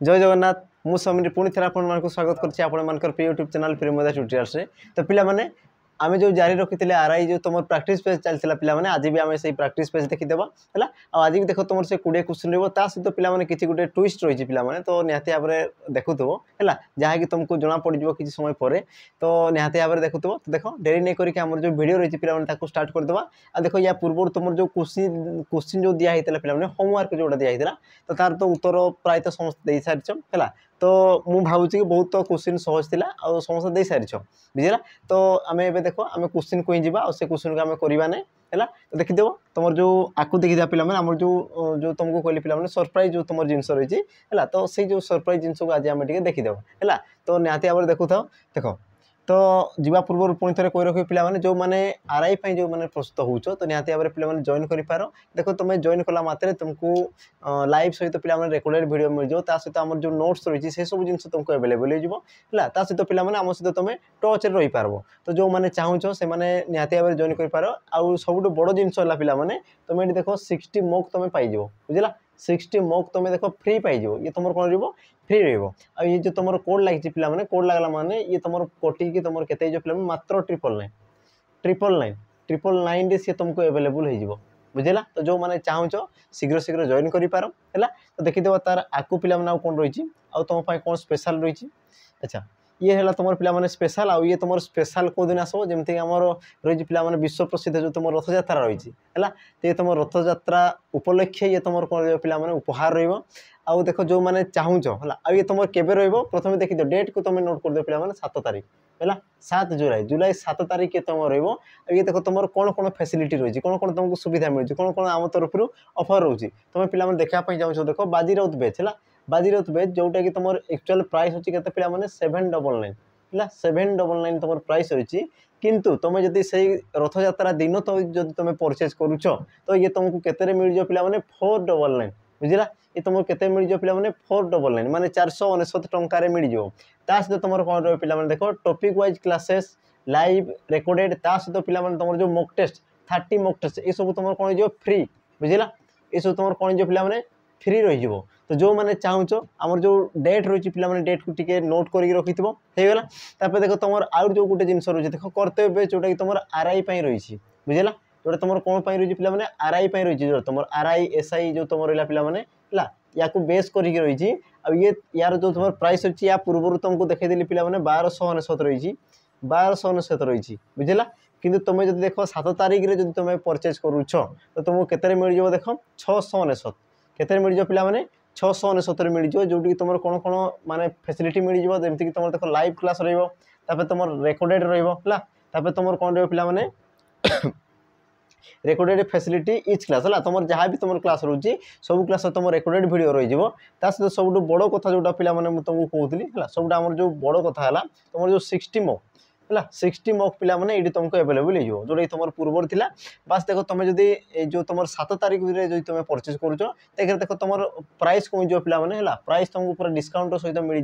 जय जगन्नाथ मु समीर पुणी थे आपको स्वागत कर यूट्यूब चैनल प्रेमदा ट्यूटोरियल्स तो पिला माने आमे जो जारी रखी आरआई जो तुम प्रैक्टिस पेज चलता पिला आज भी आम से प्रैक्टिस पेज देखीदेवा है आज भी देख तुम से 20 क्वेश्चन रहा सहित पिला किसी गोटे ट्विस्ट रही पिला तो निहाती भाव में देखुव है जहाँकि तुमको जना पड़ किसी समय पर तो निहाती भाव में देखुव तो देख डेरी नहीं करके जो वीडियो रही पिला स्टार्ट करदे आ देख या पूर्व तुम जो क्वेश्चन जो दिखाई पिला होमवर्क जोटा दिखाई तो तार तो उत्तर प्राय समस्त दे सारी है तो मु भावुँ कि बहुत क्वेश्चन सहज थी आ समस्त दे सारी बुझेगा तो आम ए देख आम क्वेश्चन को ही जा से क्वेश्चन को आम करवा नहीं है तो देखीदेव तुम जो आकु देखी पिला आम जो तुमको कहली पिला सरप्राइज जो तुम जिनस रही है तो से जो सरप्राइज जिनस को आज आम देखीदेव है तो निहाती भाव में देखु था देख तो जीवा पूर्व पुणी थे कही रखी पिला जो मैंने आरआई जो मैंने प्रस्तुत हो तो निहाती भाव में पिला जॉइन कर पार देख तुम जॉइन कला मात्रे तुमको लाइव सहित पिला रेकर्डेड वीडियो मिल जाए सहित आम जो नोट्स रही है सब जिन तुमको एवेलेबल हो सहित पिला आम सहित तुम टच रही पार तो जो मैंने चाहूँ से निहाती भाव में जॉइन कर पार आउ सब बड़ जिनस पे तुम ये देख 60 मॉक तुम पाइज बुझला 60 मॉक तुम देख फ्री पाइज ये तुम कौन रही फ्री रही ये जो तुम कोड लगी पे कोड लगला माने ये तुम कटिकी तुम के पे मात्र 999 सी तुमको एवेलेबल हो बुझेगा तो जो मैंने चाहूँ शीघ्र शीघ्र जॉइन कर पार है तो देखीदेव तार आकु पिला कौन रही तुम कौन स्पेशल रही अच्छा ये है तुम पे स्पेशल आउ ये तुम स्पेशल कौ दिन आसो जमीक आम रही पे विश्व प्रसिद्ध जो तुम रथयात्रा रही है तो ये तुम रथयात्रा उपलक्षे ये तुम कौन पे उपहार रहा देख जो मैंने चाहूँ है ये तुम केवे रथम देखी दो डेट को तुम नोट कर दो पे 7 तारीख है 7 जुलाई 7 तारीख तुम ये देख तुम कौन कौन फैसिलिटी रही कौन कौन तुमको सुविधा मिली कौन कौन आम तरफ ऑफर रोचे तुम पे देखापी चाहो देख बाजीराउत बैच है बाजीराउत बैच जोटा कि तुम एक्चुअल प्राइस अच्छी के पे 799 है 799 तुम प्राइस रही किंतु तुम जदि से रथयात्रा दिन तो जब तुम परचेज करुच तो ये तुमको केते मिल जाए पे 499 बुझला ये तुमको केते मिल जाए पे 499 माने 499 टंकार मिल जाओ सहित तुम कौन रही पे देख topic wise classes live recorded सहित पे तुम जो मॉक टेस्ट 30 मॉक टेस्ट ये सब तुम कौन हो फ्री बुझला ये सब तुम कौन हो पे फ्री रही तो जो मैंने चाहूँ आमर जो डेट रही पे डेट को टी नोट करके रखी होगा देख तुम आउ जो गोटे जिन रही देख कर्तव्य जोटा कि तुम आरआई रही बुझेगा जोटा तुम कौन रही पे आरआई रही जो तुम आरआई एसआई जो तुम रहा पे या बेस करके रही ये यार जो तुम प्राइस अच्छी या पूर्व तुमको देखी पे 1299 रही 1299 रही बुझेगा किंतु तुम जो देख 7 तारीख में जो तुम परचेज करुच तो तुमको केते मिल जाए देख 699 केते मिल जाए पे 699 मिल जाए जो कि तुम कौन कौन माने फैसिलिटी मिल जाए जमीक तुम देख लाइव क्लास रही तुम रेकर्डेड रही तुम कौन रही पे रेकर्डेड फैसिलिटी इच क्लास है तुम जहाँ भी तुम क्लास रोचे सब क्लास तुम रेकर्डेड वीडियो रही सहित सब बड़ कथा जोटा पे तुमको कहती है सब आम जो बड़ कथा है तुम जो 60 मॉक है 60 मॉक पे ये तुमको एवेलेबल हो जोटा तुम पूर्व थी बास देख तुम जदि जो तुम 7 तारीख में जो तुम परचेज करुच देख तुम प्राइस कमी जो पे है प्राइस तुमको पूरा डिस्काउंट सहित मिल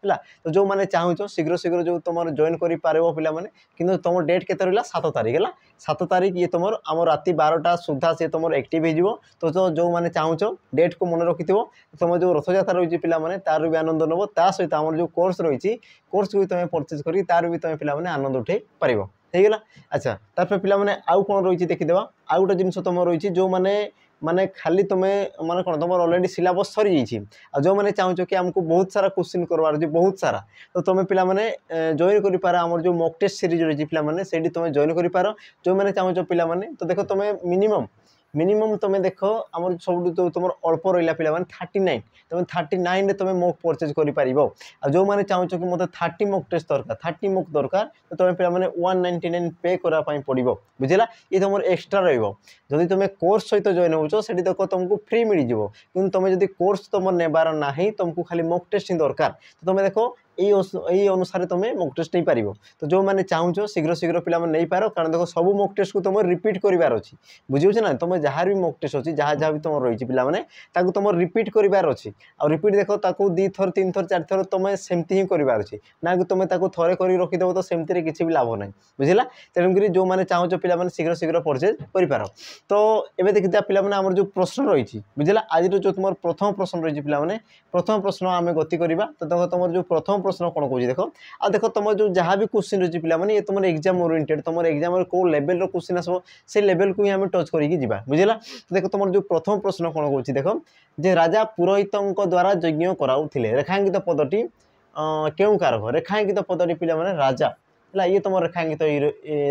है तो जो मैंने चाहूँ शीघ्र शीघ्र जो तुम जॉइन कर पे कि तुम डेट के रहा 7 तारीख है 7 तारीख ये तुम आम राति 12टा सुधा सी तुम एक्टिव हो तो जो मैंने चाहूँ डेट को मन रखि तुम जो रथयात्रा रही पे तार भी आनंद नब सहित आम जो कोर्स रही कोर्स को भी तुम परचेज कर तार भी तुम पे आनंद उठे पार होगा अच्छा तापर पे आउ कौन रही देखीदेवा आउ गोटे जिन तुम रही जो माने खाली तुम्हें माने कौन तुम ऑलरेडी सिलेबस सरी जाइए जो मैंने चाहूँ कि आमको बहुत सारा क्वेश्चन करवार अच्छे बहुत सारा तो तुम पे जॉइन कर पार आम जो मॉक टेस्ट सीरीज रही पे से तुम जॉइन कर पार जो मैंने चाहूँ पे तो देख तुम मिनिमम तुम देख आम सब जो तुम अल्प रहा पे 39 तुम 39 तुम मॉक परचेज कर जो मैंने चाहूँ कि मतलब 30 मॉक टेस्ट दरकार 30 मॉक दरकार तो तुम पे 199 पे कराई पड़ो बुझेगा ये तुम एक्सट्रा रही तुम कोर्स सहित जॉइन हो देख तुमको फ्री मिल जाव कि तुम जब कोर्स तुम नेबार ना तुमको खाली मॉक टेस्ट ही दरकार तो तुम देख এই অনুसाরে তুমি মক টেस्ट नहीं पार। तो जो मैंने चाहूँ शीघ्र शीघ्र पिला नहीं पार कारण देख सब मक टेस्ट को तुम रिपीट करार अच्छी बुझे ना तुम जहाँ भी मक टेस्ट अच्छी जहाँ जहाँ भी तुम रही पे तुम रिपीट करार अच्छी आ रिपीट देख ताकू 2 थर 3 थर 4 थर तुम सेमती ही करार अच्छी ना कि तुम थे कर रखीदेव तो सेमती किसी भी लाभ ना बुझला। तेणुक जो मैंने चाहूँ पे शीघ्र शीघ्र परचेज कर। तो ये देखिए पे आम जो प्रश्न रही बुझला आज जो तुम प्रथम प्रश्न रही पे प्रथम प्रश्न आम गति करवा। तो देखो तुम जो प्रथम प्रश्न कौन कौन देख आ देख तुम जो जहाँ भी क्वेश्चन रही पे ये तुम एग्जाम ओरिएंटेड तुम एग्जाम कौ लेवल क्वेश्चन आसो से लेवल को ही आम टच करके बुझला। तो देख तुम जो प्रथम प्रश्न कौन कौन देख जे राजा पुरोहित द्वारा यज्ञ कराउथिले रेखांकित पदटी क्यों कारक रेखांकित पदटी पे राजा है ये तुम रेखांकित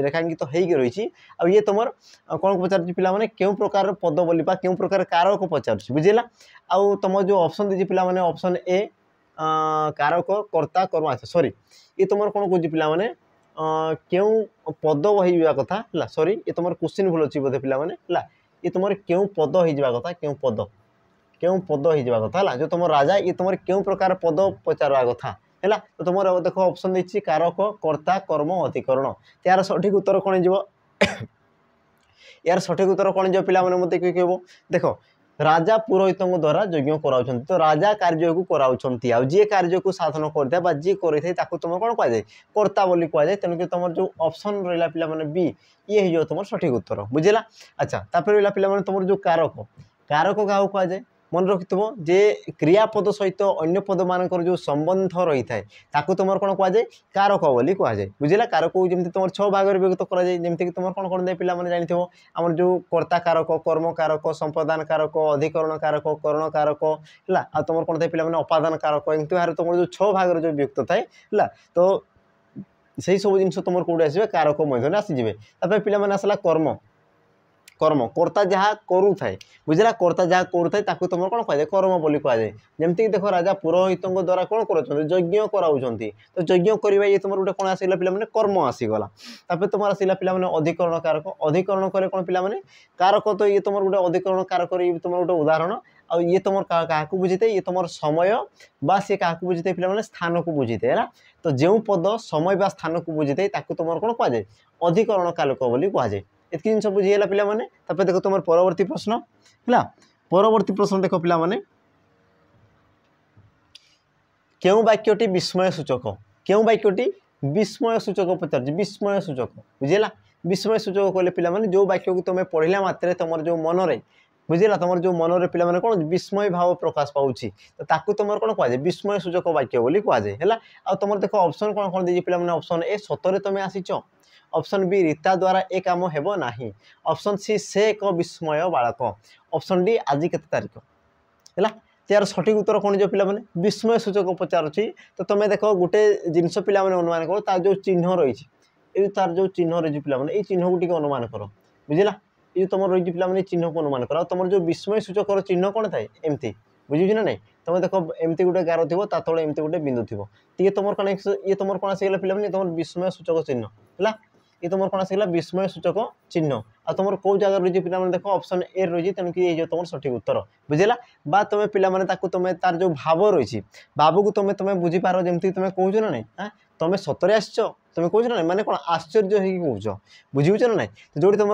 रेखांकित हो रही आ ये तुम कौन पचार पे क्यों प्रकार पद बोली क्यों प्रकार कारक पचार बुझेगा। आउ तुम जो ऑप्शन दीजिए पे ऑप्शन ए कारक कर्ता कर्म अच्छा सॉरी ये तुम कौन कौन पे क्यों पद हो कथा है सॉरी ये तुम क्वेश्चन भूल अच्छी बोधे पे ये तुम क्यों पद हो कथा क्यों पद हो कथा है जो तुम राजा ये तुम क्यों प्रकार पद पचार कथा है। तो तुम देख ऑप्शन देती कारक कर्ता कर्म अधिकरण यार सठिक उत्तर कौन हो यार सठिक उत्तर कौन हो पे मत कह देख राजा पुरोहित द्वारा यज्ञ कराउछ तो राजा कार्य को कराउछ जी कार्य को साधन करता जी कर तुम कौन कह कर्ता बोली कहुए। तेणुक तुम जो ऑप्शन रहा पे बी ये हो तुम सठिक उत्तर बुझेगा। अच्छा तापर रहा पे तुम जो कारक कारक क्या कहुए मन रखिथ जे क्रियापद सहित अन्य पद मानकर जो संबंध रही है तुम कौन कहुए कारक बोली कहुए बुझेगा। कारक को जमी तुम 6 भाग विभक्त करमती तुम कौन कौन दे पे जानी आम जो कर्ता कारक कर्म कारक संप्रदान कारक अधिकरण कारक करण कारक है आ तुम कौन पे अपादान कारक एमती भाव तुम जो 6 भाग जो विभक्त थाए है। तो से सब जिन तुम कौटे आसवे कारक मध्य आसीजे। पे आसला कर्म कर्म कर्ता जहाँ करू थाए बुझेगा कर्ता जहाँ करू थाए तुम कौन कहुए कर्म बोली कहुए। जमती देख राजा पुरोहित द्वारा कौन कर यज्ञ कराऊँ तो यज्ञ करवा ये तुम गोटे कौन आसला पे कर्म आसीगला। तुम आसला पे अधिकरण कारक अधिकरण करे कौन पे कारक तो ये तुम गोटे अधिकरण कारक तुम गोटे उदाहरण आ ये तुम क्या बुझी ये तुम समय बा सी क्या बुझी पे स्थान को बुझी है। तो जो पद समय बा स्थान को बुझी तुम कौन कहुए अधिकरण कारक बोली कहुए। इतनी जिन बुझीगला पे देख तुम परवर्ती प्रश्न है परवर्ती प्रश्न देख पे क्यों वाक्यटी विस्मय सूचक क्यों वाक्यटी विस्मय सूचक पचार विस्मय सूचक बुझेगा। विस्मय सूचक कहले पे जो वाक्य को तुम पढ़ला मात्रे तुम जो मन रे बुझेगा तुम जो मन पे कौन विस्मय भाव प्रकाश पाऊँच तो तुम कौन कहुए विस्मय सूचक वाक्य बोली कहुए है। आ तुम देख ऑप्शन कौन कौन दीजिए पे ऑप्शन ए सतरे तुम आसीच ऑप्शन बी रीता द्वारा ए काम हेबो नाही ऑप्शन सी से एक विस्मय बालक ऑप्शन डी आज केते तारीख है। यार सठिक उत्तर कौन जो पे विस्मय सूचक पचार तो तुम देख गोटे जिनस पे अनुमान कर तार जो चिन्ह रही है तार जो चिन्ह रही पे चिन्ह को टी अनुमान कर बुझेगा। ये तुम रही पे चिन्ह को अनुमान कर तुम जो विस्मय सूचक चिन्ह कौन थाए एमती बुझे ना नहीं तुम देख एमती गोटे गार थी तले एमती गोटे बिंदु थी ये तुम कौन ये तुम कौन आसगला पे तुम विस्मय सूचक चिन्ह है ये तुम कौन आसगला विस्मय सूचक चिन्ह आ तुम कौ जगह रही पे देख ऑप्शन ए रही तेणुक ये तुम सठिक उत्तर बुझेगा। बा तुम पे तुम तार जो भाव रही भाव को तुम तुम बुझीपार जमी तुम कौच ना नहीं तुम सतरे आस तुम कौच ना माने कौन आश्चर्य हो बुझीच ना ना जो तुम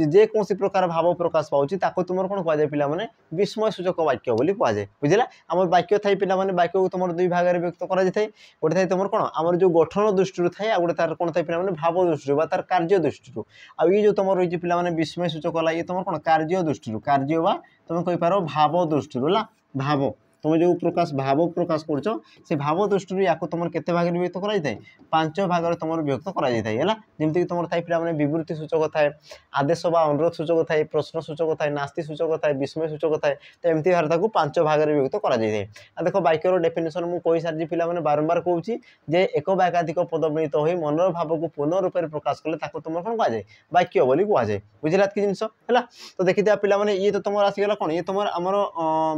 जेकोसी प्रकार भाव प्रकाश पाँच तुम कौन कहुए पे विस्मय सूचक वाक्य बोली कहुए बुझेगा। आम वाक्य थाई पे वाक्य को तुम 2 भाग में व्यक्त कर गोटे थाई तुम कौन आम जो गठन दृष्टि थाए आ गोटे तार कौन थाई पे भाव दृष्टि तार कार्य दृष्टि आ ये जो तुम रही पे विस्मय सूचक है ये तुम कौन कार्य दृष्टि कार्य बा तुम कहींपार भाव दृष्टि है भाव तुम जो प्रकाश भाव प्रकाश कर से भाव दृष्टि या तुम के भाग में विभक्त कराई 5 भाग में तुम विभक्त करमती तुम थाई पे विवृत्ति सूचक थाए आदेश बा अनुरोध सूचक थाए प्रश्न सूचक थाए नास्ति सूचक थाए विस्मय सूचक थाए तो एमती भाव 5 भाग में विभक्त कर देख वाक्यर डेफिनेसन मुझे कही सारी पे बारंबार कहूँ जे एक एकाधिक पद मिलित हो मनर भाव को पूर्ण रूप से प्रकाश कले तुम कौन कहुए वाक्य बोली कहुए बुझेगा कि जिनस है। तो देखिए पे ये तो तुम आसीगला कौन ये तुम आमर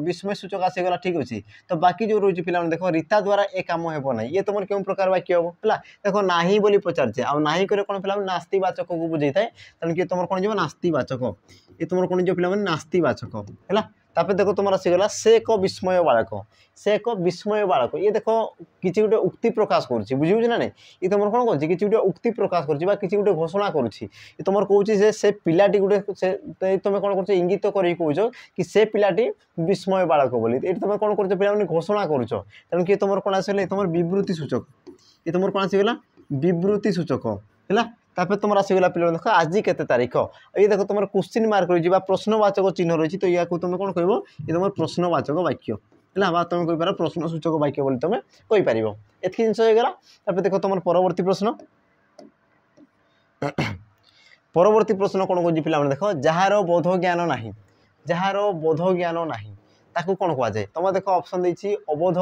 विस्मय सूचक आसीगला ठीक अच्छे। तो बाकी जो रही पे देख रीता द्वारा ए काम हेब ना ये तुम क्यों प्रकार वाक्य हम है देख नाही बोली पचारे आ नाही करे कौन पे नास्तिवाचक को बुझे थाए तेणुक तुम कौन जो नास्तिवाचक ये तुम कौन जो पे नास्तिवाचक है। तापर देखो तुम आसीगला से एक विस्मय बालक से एक विस्मय बालक ये देख किसी गोटे उक्ति प्रकाश करुच्ची बुझे ना नहीं ये तुम कौन कर किसी गोटे उक्ति प्रकाश करुच्ची किसी गोटे घोषणा करुच्ची तुम कौच से पिलाटी गोटे तुम कौन कर इंगित कर कौच कि से पिलाटी विस्मय बालक बोली ये तुम कौन कर पे घोषणा करुच तेणु कि तुम कौन आसगला तुम विवृत्ति सूचक ये तुम कौन आसगला विवृत्ति सूचक है तापर तुम आसगला पे देख आज केते तारीख ये देख तुम क्वेश्चन मार्क रही प्रश्नवाचक चिन्ह रही तो या तुम कौन कह ये तुम प्रश्नवाचक वाक्य है तुम कहींपार प्रश्न सूचक वाक्य बोली तुम कहीपर एत जिन होगा देख तुम परवर्ती प्रश्न परवर्ती प्रश्न कौन कौन पे देख जार बोध ज्ञान ना जार बोध ज्ञान ना ताकू कौन कहुए तुम देख ऑप्शन देती अबोध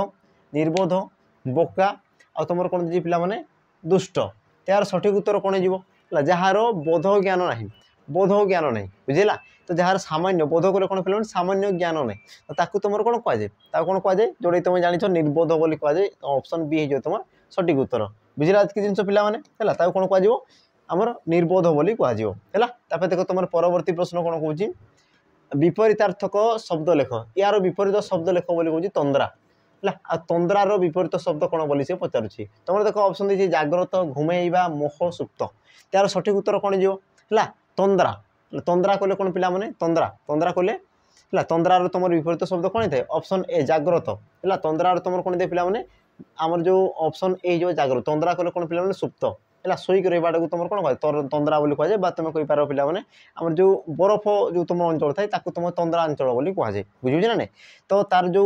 निर्बोध बोका आ तुम कौन दे पे दुष्ट यार सठिक उत्तर कौन हो जार बोध ज्ञान ना बोध ज्ञान नहीं बुझेगा तो जार सामान्य बोध कले कौन पे सामान्य ज्ञान नहीं तो ताकू तुम कौन कहुए कौन कहुए जोड़े तुम जान निर्बोध बोली कहुए ऑप्शन बी हो तुम सठिक उत्तर बुझेगा आज जिन पे कौन कह आमर निर्बोध बोली कहुए देख तुम परवर्ती प्रश्न कौन कौन विपरीतार्थक शब्द लेख यार विपरीत शब्द लेख बोली कौन तंद्रा है तंद्रार विपरीत शब्द कौन बोली सी पचारुच्छी तुम देख ऑप्शन देखिए जाग्रत घुमेवा मोह सुप्त यार सठिक उत्तर कौन जो है तंद्रा तंद्रा कले कौन पे तंद्रा तंद्रा कले है तंद्रार तुम विपरीत शब्द कौन था ऑप्शन ए जाग्रत है तंद्रार तुम कौन दे पे आमर जो ऑप्शन ए जो जाग्रत तंद्रा कले कौन पे सुप्त है शोक रहा तुम कौन कह तंद्रा बोली कहुए तुम कहींपार पे आम जो बरफ जो तुम अंचल थाए तुम तंद्रा अंचल बोली कहुए बुझे ना नहीं तो तार जो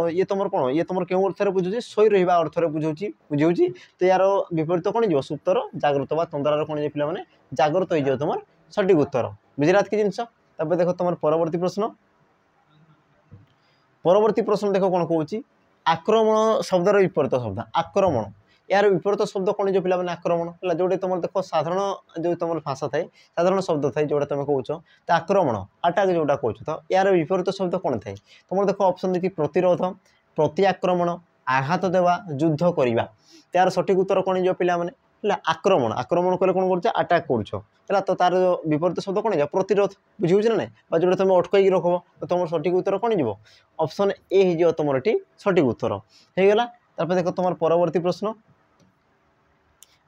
ये तुम कौन ये तुम क्यों अर्थ में बुझे शोई रहा अर्थ में बुझे बुझे तो यार विपरीत कौन हो सुप्तर जाग्रत बा तंद्रार कौन पे जाग्रत हो तुम सठिक उत्तर बुझे कि जिनस देख तुम परवर्ती प्रश्न देख कौन कौच आक्रमण शब्दर विपरीत शब्द आक्रमण यार विपरीत शब्द कौन जो पे आक्रमण है जोटे तुम देख साधारण जो तुम भाषा थाए साधारण शब्द थाए जोटा तुम कौच तो आक्रमण अटाक जोटा कौच तो यार विपरीत शब्द कौन थाए तुम देख ऑप्शन देखिए प्रतिरोध प्रत्याक्रमण आघात देवा युद्ध करवा यार सठिक उत्तर कौन जो पे आक्रमण आक्रमण कले कौन कर अटाक कर तो तार विपरीत शब्द कौन जा प्रतिरोध बुझे ना ना जो तुम अटकई रख तो तुम सठिक उत्तर कौन हो ऑप्शन ए हो तुम ये सठिक उत्तर होगा देख तुम परवर्ती प्रश्न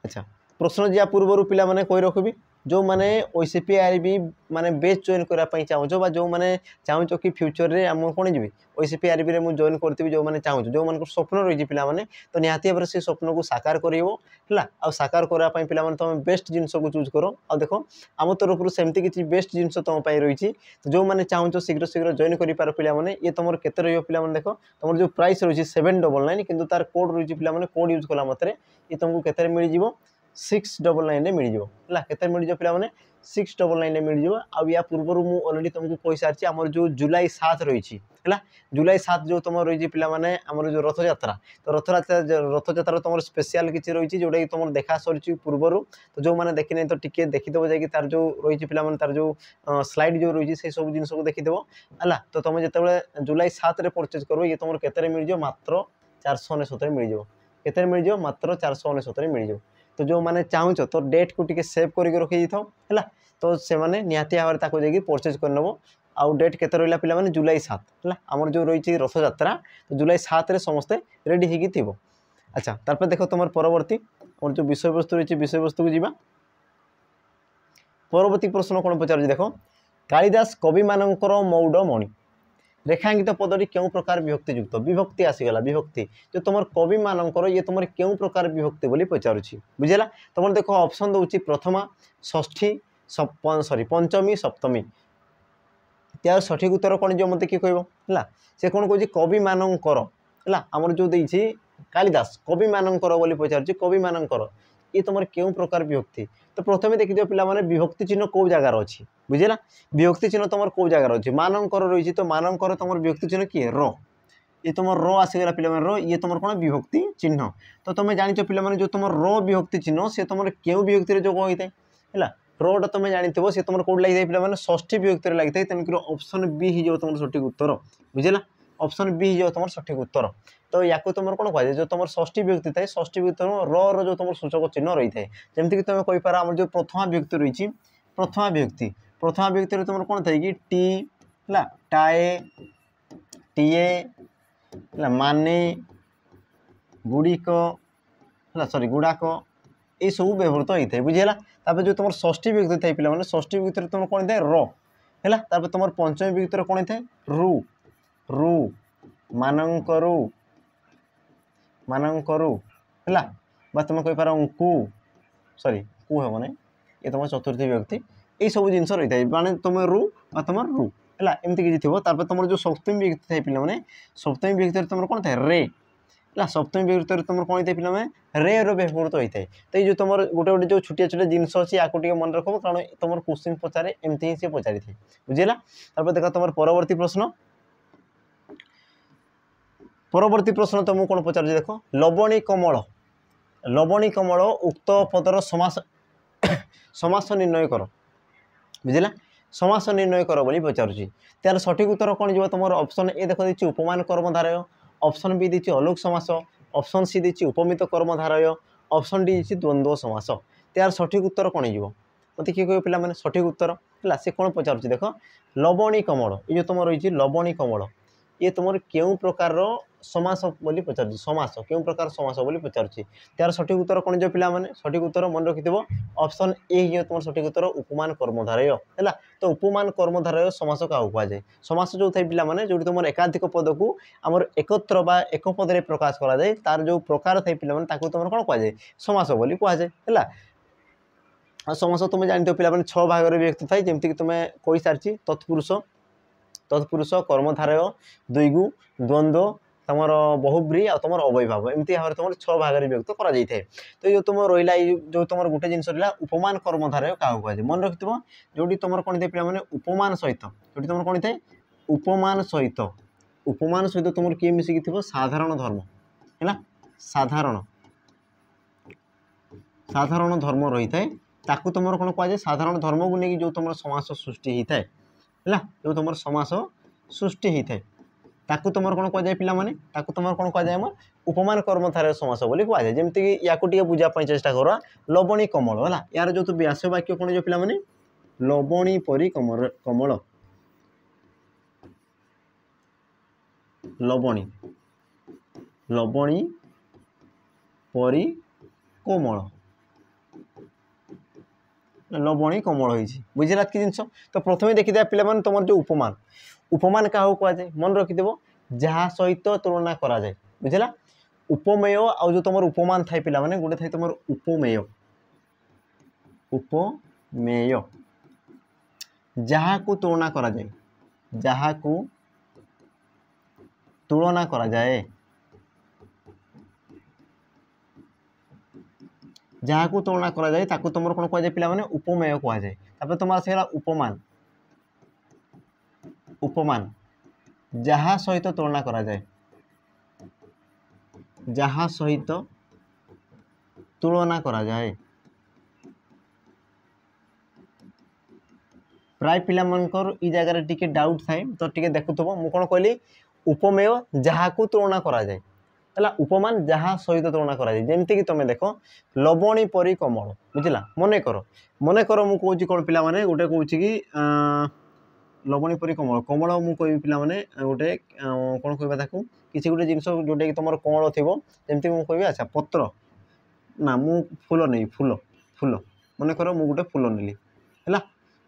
अच्छा प्रश्न जा पूर्वर पिला माने कोई रखबी जो माने ओसीपीआरबी माने बेस जॉइन करने चाहो जो माने चाहो कि फ्यूचर रे आम कौन जी ओसीपीआरबी रे मुझे जॉइन करती जो माने चाहो जो मान स्वप्न रही पे तो निहाती भाव से स्वप्न को साकार कर साकार करने पे तुम बेस्ट जिनस को चूज कर आ देख आम तरफ सेमती किसी बेस्ट जिनस तुम रही जो मैंने चाहो शीघ्र शीघ्र जॉइन कर पे ये तुम के पे देख तुम जो प्राइस रही 799 किंतु तार कोड रही पे कोड यूज कला मतरे ये तुमको के मिल 699 मिल जाए मिल जाए पे 699 मिल जाए आ या पूर्व मुझे अलरेडी तुमको कही सारी आम जो जुलाई 7 रही है जुलाई 7 जो तुम रही पे आम जो रथयात्रा तो रथयात्रा तुम स्पेशल किसी रही जोटा कि तुम देखा सरी पूर्वर तो जो मैंने देखने तो टी देखीदेव जा तार जो रही पे तार जो स्लाइड जो रही है सब जिन को देखीदेव है तो तुम जो जुलाई 7 परचेज कर ये तुम के मिल जाए मात्र 469 मिल जाए के मिल जाए मात्र 469 मिल जाए तो जो मैंने चाहूच तो डेट को टिके सेव करके रखी था है तो से मैंने निहाती भाव में परचेज कर नब आउ डेट के रहा पे जुलाई 7 है आमर जो रही रथयात्रा तो जुलाई 7 रे समस्ते रेडी होगी थी। अच्छा तार देख तुम परवर्ती और जो विषय वस्तु रही विषय वस्तु को जीवा परवर्ती प्रश्न कौन पचार देख कालिदास कवि मानकर मौडमणि रेखांकित पदटी क्यों प्रकार विभक्तियुक्त विभक्ति आसीगला विभक्ति जो तुम कवि मानकर ये तुम क्यों प्रकार विभक्ति बोली पचारुछि बुझेगा तुम देख ऑप्शन दूसरी प्रथमा षष्ठी सॉरी पंचमी सप्तमी यार सठिक उत्तर कौन जो मत किए कह से कौन कह कवि मानकर है आमर जो देती कालिदास कवि मानकर बोली पचारुछि कवि मानकर ये तुम क्यों प्रकार विभक्ति तो प्रथम देखिए पे विभक्ति चिन्ह कौ जगार अच्छी बुझेगा विभक्ति चिन्ह तुम कौ जगार अच्छी मानकर रही तो मानकर तुम विभक्ति चिन्ह किए र ये तुम र आसीगला पे रो ये तुम कौन विभक्ति चिन्ह तो तुम जान पे जो तुम र विभक्ति चिन्ह सी तुम क्यों विभक्ति जोग होता है रोटा तुम जानते सी तुम कौट लगी पे षष्ठी विभक्ति लगी है तेणुक ऑप्शन बी हो तुम सठिक उत्तर बुझेगा ऑप्शन बी हो तुम सठिक उत्तर तो या तुम कौन कह जो तुम षष्ठी विभक्ति थाए षष्ठी विभक्ति रो जो तुम सूचक चिन्ह रही है जमीक तुम कहींपार आम जो प्रथमा विभक्ति रही प्रथमा विभक्ति तुम कौन थे कि टी है टाए टीए माने गुड़िक सॉरी गुड़ाक ये सब व्यवहृत होता है बुझीगला। तापर जो तुम षष्ठी विभक्ति थाई पिला माने षष्ठी विभक्ति तुम कौन था र है। तापर तुम पंचमी विभक्ति कौन था रु रु मानकरु मानकरु है बा तुम कही पार कु सॉरी कु हे ना ये तुम चतुर्थी विभक्ति ये सब जिन रही है माने तुम रु बा तुम रु है एमती किसी थी। तापर तुम जो सप्तमी विभक्ति थाई पिला माने सप्तमी विभक्ति तुम कौन था रे है। सप्तमी विभक्ति तुम कौन था पे रे व्यवहृत होता है। तो ये जो तुम गोटे गोटे जो छोटिया छोटिया जिनस अच्छी आपको मन रख कारण तुम क्वेश्चन पचारे एमती ही सी पचारि थे बुझेगा। तापर देखा तुम परवर्ती प्रश्न तुमको कौन पचार देख लवणी कमल उक्त पदर समास समास निर्णय कर बुझेगा। समास निर्णय कर बोली पचारुची तार सठिक उत्तर कौन जो तुम ऑप्शन ए देख दी उपमान कर्मधारय ऑप्शन बी दी अलुक समास ऑप्शन सी दी उपमित कर्मधारय ऑप्शन डी दी द्वंद्व समास तार सठिक उत्तर कौन हो मत किए कह पे सठिक उत्तर है सी कौन पचारुची देख लवणी कमल ये जो तुम रही लवणी कमल ये तुम क्यों प्रकार समास बोली पचारुची समास क्यों प्रकार समास बोली पचारुची तार सठिक उत्तर कौन जो पिला माने सठिक उत्तर मन रखि ऑप्शन ए ही तुम सठिक उत्तर उपमान कर्मधारय है। तो उपमान कर्मधारय समास क्या कहुए समास जो थे पिला माने जो तुम एकाधिक पद को आमर एकत्र बा एक पद प्रकाश करा जाए तार जो प्रकार थे पिला माने ताकू तुम कौन कहुए समास बोली कहुए है। समास तुम जानते हो पिला 6 भाग विभक्त थाए जमीक तुम कही सारी तत्पुरुष कर्मधारय द्विगु द्वंद्व तुम बहुब्री आ तुम अवयभाव एमती भाव में तुम 6 भाग विभक्त करा जाए। तो ये तुम रहा जो तुम गोटे जिन रहा उपमान कर्मधारय क्या कहुए मन रखि जो तुम कौन थे पे उपमान सहित जो तुम कौन थे उपमान सहित तुम किए मिसिकी थी साधारण धर्म है साधारण धर्म रही है ताकू तुम कौन कहुए साधारण धर्म को लेकिन जो तुम समास सृष्टि होता है जो तुम समास सृष्टि होता है ताकू तुम कौन कहुए पिला माने ताकू तुम कौन कहुए उपमान कर्मधारय समास बोली कहुए जमीक या बुझापी चेष्टा कर लवणी कमल है यार जो तो व्यास वाक्य कौन जो पिला माने लवणी परी कमल लवणी लवणी परी कोमल लवणी कमल होती बुझेगा कि जिनस। तो प्रथम देखी पे तुम जो उपमान उपमान क्या कहुए मन रखिदेव जहाँ सहित तुलना करा जाए बुझेगा। उपमेय आ जो तुम उपमान थाए पिला माने गोटे थाए तुम उपमेय उपमेय जहाँ को तुलना करा जाए जहाँ को तुलना करा जाए जहाँ को तुलना करा जाए ताकू तुम कौन कहुए पिला माने उपमेय कहुए। तापर तुम आसगला उपमान उपमान जहाँ सहित तुलना करा जाए जहाँ सहित तुलना करा जाए प्राय पिला मनकर ई जगह टिके डाउट थाए तो टिके देखुथबो मु कोन कहली उपमेय जहाँ को तुलना करा जाए है उपमान जहाँ सहित तुलना करा जाए जमीक कि तुम देख लवणी परी कमल बुझला मन कर मुझे कौन कौन पिला माने गोटे कौच कि लवणी परी कमल कमल मुझे कह पिला माने गोटे कौन कह किसी गोटे जिनस जोटा कि तुम कमल थी जमीक मुझे कह अच्छा पत्र ना मु फूल नहीं फूल फूल मन कर मुझे गोटे फूल नेली है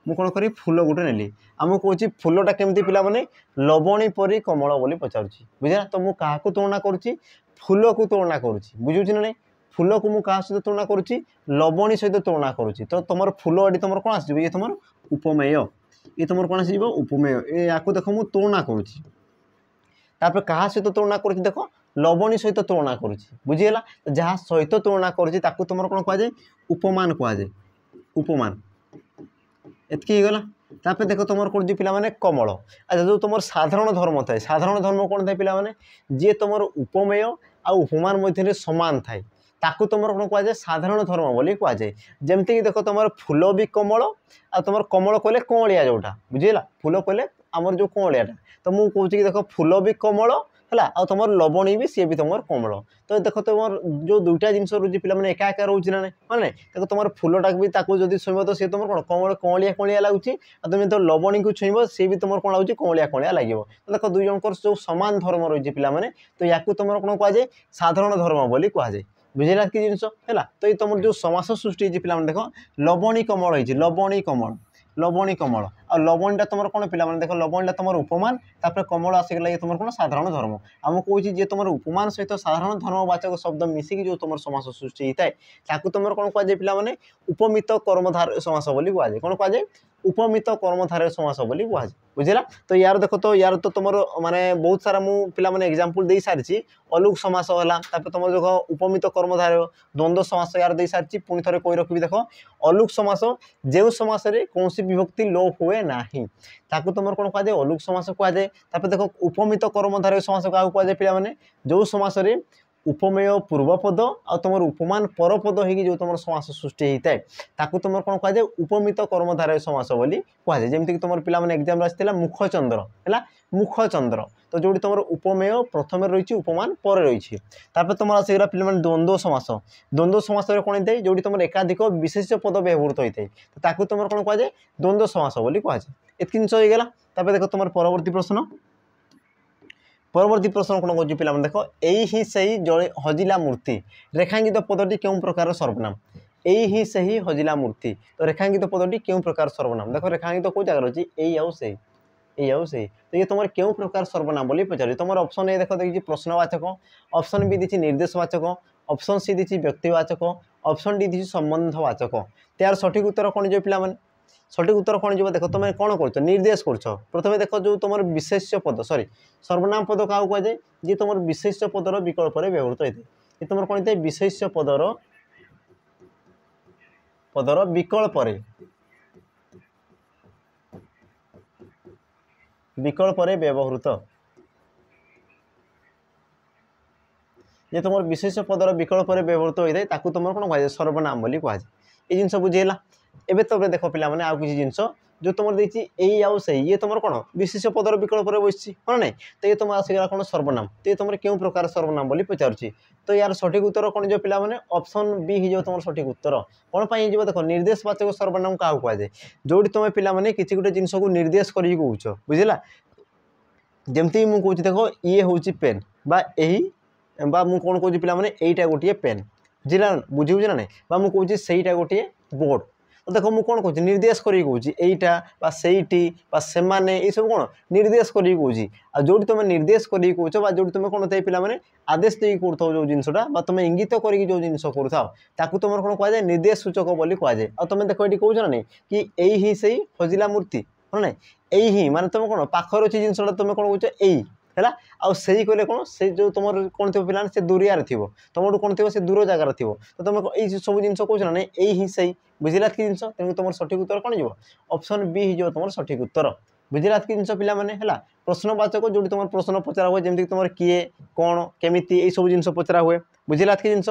मुझे कौन करी फूल गोटे नेली आम कौच फूलटा केमती पिला माने लवणी परी कमल बोली पचारुची बुझा। तो मुझे क्या तुलना करुच्ची फूल को तुलना करुच्ची बुझुची ना नहीं फूल को मुझे क्या सहित तुलना करुच्ची लवणी सहित तुलना करुच्ची। तो तुम फूल ये तुम कौन आस ये तुम उपमेय ये तुम कौन आस उपमेय या देख मुझे तुलना करुच्ची तापर क्या सहित तुलना करुच्ची देख लवणी सहित तुलना करुच्ची बुझीगला। जहाँ सहित तुलना करुच्ची ताकू तुम कौन कहुए उपमान कहुए उपमान एतकी गला। तापर देख तुम कौन पिला माने कमल अच्छा जो तुम साधारण धर्म थाए साधारण धर्म कौन थाए पिला माने जी तुम उपमेय आ उपमान मध्य समान थाए ताकू तुम कौन कहुए साधारण धर्म बोली कहुए जमीक कि देख तुम फूल भी कमल आ तुम कमल कहले कौलिया जोटा बुझेगा फूल कहले आमर जो कौलियाटा तो मुझे कौच कि देख फूल भी कमल है आ तुम लवणी भी सी भी तुम कोमल तो देख तुम जो दुईटा जिन रोचे पे एका एका रोचे ना मैंने देख तुम फुलटा भी जब छुईब तो सी तुम कौन कमल कौलिया कौलिया लगुच तुम जो लवणी को छुईब सी भी तुम कौन लगुच कौलिया कौलिया लगे तो देख दुई जन जो सामान धर्म रही पे तो या तुम कौन कहुए साधारण धर्म बोली कहुए बुझेगा कि जिन है तो ये तुम जो समास सृष्टि पे देख लवणी कमल हो लवणी कमल लवणी कमल आ लवणीटा तुम कौन पे देख लवणीटा तुम उपमान तापर कमल आसगला ये तुम कौन साधारण धर्म आमको कौच जे तुम उपमान सहित साधारण धर्मवाचक शब्द मिसिकी जो तुम समास सृष्टि होता है तुम कौन कहुए पे उपमित कर्मधारय समास बोली कहुए कौन कहुए उपमित कर्मधारय समास बोली कहुए बुझेगा तो यार देख तो यार तो तुम माने बहुत सारा मुझे एग्जांपल दे सारी अलुक समास है तुम देख उपमित कर्मधारय द्वंद्व समास यार दे सारी पुणी थे कही रखी देख अलुक समास जो समास कौन विभक्ति लोप हुए ना तुम कौन कहुए अलुक समास कहुए देख उपमित कर्मधारय समास क्या कहुए पे जो समास उपमेय पूर्वपद आ तुम उपमान परपद हो जो तुम समास सृष्टि होता है तुम कौन कहुए उपमित कर्मधारय समास बोली कहुए जमीक तुम पे एग्जाम आसाला मुखचंद्र है मुखचंद्र तो जो तुम उपमेय प्रथम रही उपमान पर रही तुम आसगला पे द्वंद्व समास कौन होता है जो तुम एकाधिक विशेष पद व्यवहृत होता है तुम कौन कहुए द्वंद्व समास बोली कहुए एत जिन होगा देख तुम परवर्ती प्रश्न कौन कौन पे देख यही सही जड़े हजिला मूर्ति रेखांकित पदटी क्यों प्रकार सर्वनाम यही सही हजिला मूर्ति तो रेखांकित पदटी क्यों प्रकार सर्वनाम देख रेखांकित कौ जगह अच्छी यही तो ये तुम क्यों प्रकार सर्वनाम बोली पचार तुम ऑप्शन ए देख देखिए प्रश्नवाचक ऑप्शन बी दी निर्देशवाचक ऑप्शन सी दी व्यक्तिवाचक ऑप्शन डी दी संबंधवाचक त्यार सठिक उत्तर कौन जो पे सठिक उत्तर कौन जो देख तुम कौन कर निर्देश कर प्रथम देख जो तुम विशेष्य पद सॉरी सर्वनाम पद क्या कहुए जी तुम विशेष्य पदर विकल्प व्यवहृत होता है तुम कौन होता है विशेष्य पदर विकल्प व्यवहृत ये तुम विशेष पदर विकल्प व्यवहृत होता है तुम कौन कहुए सर्वनाम बोली कहुए ये जिन बुझेगा एवं तब देख पे आउ किसी जिन जो तुम देखिए यही आउ से ये तुम कौन विशेष पदर विकल्प बस हाँ ना तो ये तुम आसगला कौन सर्वनाम तो ये तुम क्यों प्रकार सर्वनाम बोली पचारुची तो यार सठिक उत्तर कौन जो पे ऑप्शन बी हो तुम सठिक उत्तर कौन पर देख निर्देशवाचक सर्वनाम क्या कहुए जो तुम पे किसी गोटे जिन को निर्देश कर कौच बुझेगा जमती मुझे देख ये हूँ पेन बा यही मुझे कौन कौन पे यहीटा गोटे पेन बुझेगा बुझे ना ना मुझे सहीटा गोटे बोर्ड तो देख मुझे कौन कौन निर्देश करी कौची एईटा से माने ये सब कौन निर्देश करी कौची आ जो तुम निर्देश करी कौच जो तुम कौन होता है पे आदेश दे कर जो जिनसा तुम इंगित कर जो जिन कर तुम कौन कहुए निर्देश सूचक बोली कहुए आ तुम देख ये कौच ना नहीं कि यही ही सही हजिला मूर्ति हाँ ना यही माने तुम कौन पाखर अच्छी जिनसा तुम कौन कौच यही है आई कहले कौन से जो तुम कौन थी पे से दूरिया थी तुम कौन थी से दूर जगार थी तो तुम ये सब जिन कौच ना यही ही सही बुझेगा कि जिन तेणु तुम सठिक उत्तर कौन जो ऑप्शन बी हो तुम सठिक उत्तर बुझेगा कि जिन पे प्रश्नवाचक जो तुम प्रश्न पचरा हुए जमीक तुम किए कौन केमिति ये सब जिन पचरा हुए बुझेगा कि जिन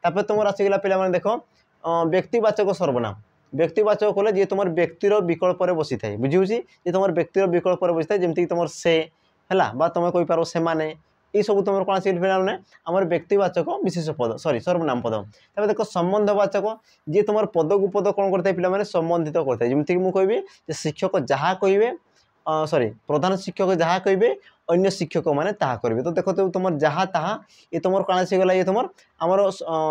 तुम आसगला पे देख व्यक्तिवाचक सर्वनाम व्यक्तिवाचक कले जी तुम व्यक्तिर विकल्प बसी था बुझे तुम व्यक्तिर विकल्प बसी था जमीक तुम से है तुम कही पार से माने ये सब तुम कौन आस आम व्यक्तिवाचक विशेष पद सॉरी सर्वनाम पद तब देख संबंधवाचक जी तुम पद को पद कौन करते पे संबंधित करता है जमीक मुझे कहि शिक्षक जहाँ कहे सॉरी प्रधान शिक्षक जहाँ कहे अन्य शिक्षक मैंने करेंगे तो देख तुम जहाँ ताहा ये तुम कौन आसगला ये तुम आमर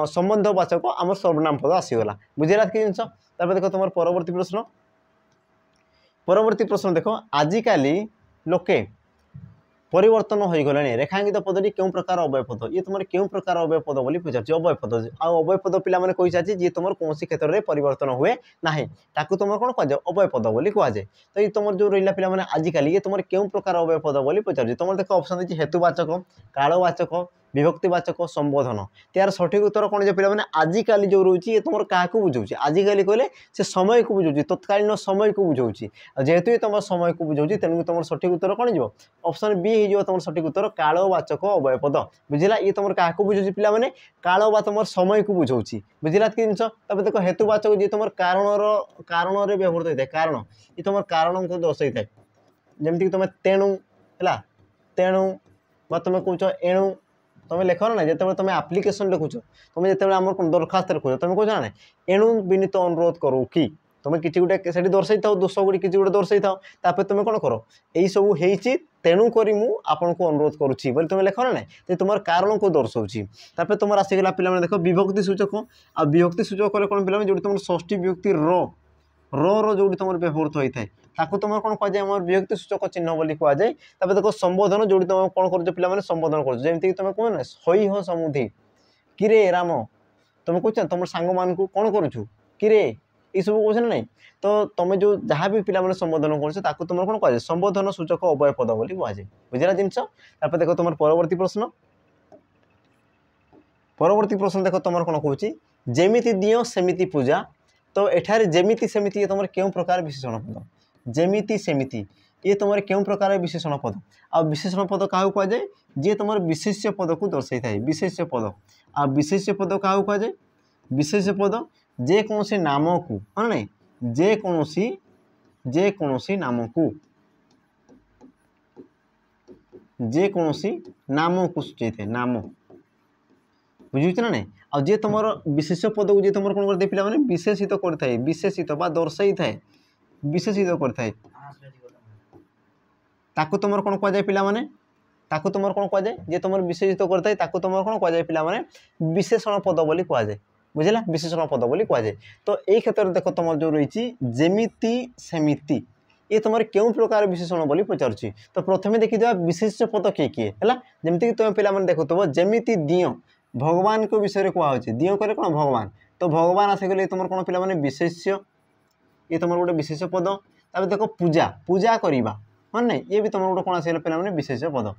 संबंधवाचक आम सर्वनाम पद आसगला बुझेगा कि जिन तब देख तुम परवर्ती प्रश्न देख आजिकाली लोके परिवर्तन हो गले रेखांकित पदटी क्यों प्रकार अवय पद ये तुम क्यों प्रकार अवय पद बोली पचार अवय पद अवय पद पे कही सारी जी तुम कौन क्षेत्र में परिवर्तन हुए ना तुम कौन कहुए अवय पद बोली कहुए तो ये तुम जो रहा पे आजिकल ये तुम क्यों प्रकार अवय पद बोली पचार तुम देख ऑप्शन देखिए हेतुवाचक कालवाचक विभक्तिवाचक संबोधन त्यार सठिक उत्तर कौन जो पे आजिकल जो रही है तुम क्या बुझाऊँ आजिकल कहले से समय को बुझाऊँ तत्कालीन समय को बुझाऊँ जेहेतु ये तुम समय को बुझाऊँ तेणु तुम सठिक उत्तर कौन जो ऑप्शन बी हो तुम सठिक उत्तर कालवाचक अवय पद बुझेगा ये तुम क्या बुझाऊँ पे काल बा तुम समय को बुझाऊँ बुझेगा कि जिन तब देख हेतुवाचक जी तुम कारण व्यवहृत होता है कारण ये तुम कारण को दर्शाई था जमीक तुम तेणु है तेणु तुम कौच एणु तुम लेख ना जो तुम आप्लिकेसन लिखुच तुम जो आम दरखास्त लिखुच तुम कौच ना एणु विनीत अनुरोध करू कि तुम कि गोटे से दर्शाई था दोष गुड़ी कि गोटे दर्शाई था तुम कौन कर यही सब होती तेणुक आपन को अनुरोध करुच्ची बोले तुम लेख ना ना तुम कारण को दर्शाऊँगी तुम आसीगला पे देख विभक्ति सूचक आ विभक्ति सूचक कले कौन पे जो तुम षष्ठी विभक्ति रो जो तुम व्यवहृत होता है ताकू तुम कौन कहुए आम विभक्ति सूचक चिन्ह बोली कहुए देख संबोधन जो तुम कौन कर पे संबोधन करमती तुम कह ना सही हो समुधी किरे राम तुम कह तुम सांग मान कौन करुचु किरे ये सब कौन ना तो तुम जो जहाँ भी पिला संबोधन कर तुम कौन कहुए संबोधन सूचक अवय पद बोली कहुए बुझला जिनस देख तुम परवर्ती प्रश्न देख तुम कौन कहूँ जेमिति दियो सेमिति पूजा तो एठारे जेमिति सेमिति ये तुम क्यों प्रकार विशेषण पद जेमिति सेमिति ये तुम क्यों प्रकार विशेषण पद आ विशेषण पद क्या कहुए जी तुम विशेष्य पद को दर्शाई था विशेष्य पद आ विशेष्य पद क्या कहुए विशेष्य पद जेकोसी नाम को हाँ ना जेकोसी नाम को सूचाई थे नाम बुझे ना आ जे तुम विशेष पद को तुम कौन करते पे विशेषित करता विशेषित बा दर्शाई थाए विशेषित करता तुम कौन कहुए पे तुम कौन कहुए जे तुम विशेषित करता तुम कौन कहुए पे विशेषण पद बोली कहुए बुझला विशेषण पद बोली कहुए तो यही क्षेत्र में देख तुम जो रही जेमिति सेमिति ये तुम क्यों प्रकार विशेषण बोली पचारुची तो प्रथम देखीद विशेष पद किए किए है जमीक तुम पे देखुव जेमिति दियो भगवान को विषय कहुचे दियो कले कौन भगवान तो भगवान आसीगले तुम कौन पे विशेष्य ये तुम गोटे विशेष पद तब देख पूजा पूजा करवा हाँ ना ये भी तुम गोटे कौन आसगले पे विशेष पद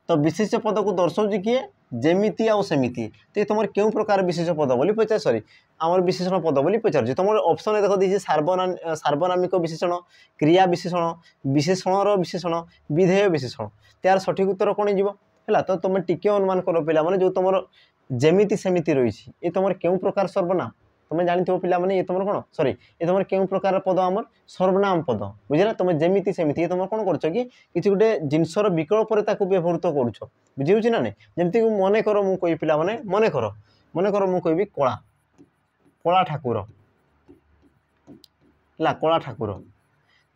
तो विशेष पद को दर्शाऊँ किए जेमिति आउ सेमिति तो तुम क्यों प्रकार विशेष पद बोली पचार सॉरी आमर विशेषण पद बोली पचार तुम ऑप्शन देख दी सार्वनामिक विशेषण क्रिया विशेषण विशेषण विशेषण विधेय विशेषण त्यार सठिक उत्तर कौन है तो तुम टिके अनुमान कर पे जो तुम जेमिति सेमिति रही ये तुम क्यों प्रकार सर्वनाम तुम जानते पे ये तुम कौन सॉरी ये तुम क्यों प्रकार पद आमर सर्वनाम पद बुझे तुम जेमिति सेमिति ये तुम कौन कर कि गोटे जिनसर विकल्प व्यवहृत करुच बुझे ना जमीक मन कर मुझे पिला मन कर मुझे कला कला ठाकुर है कला ठाकुर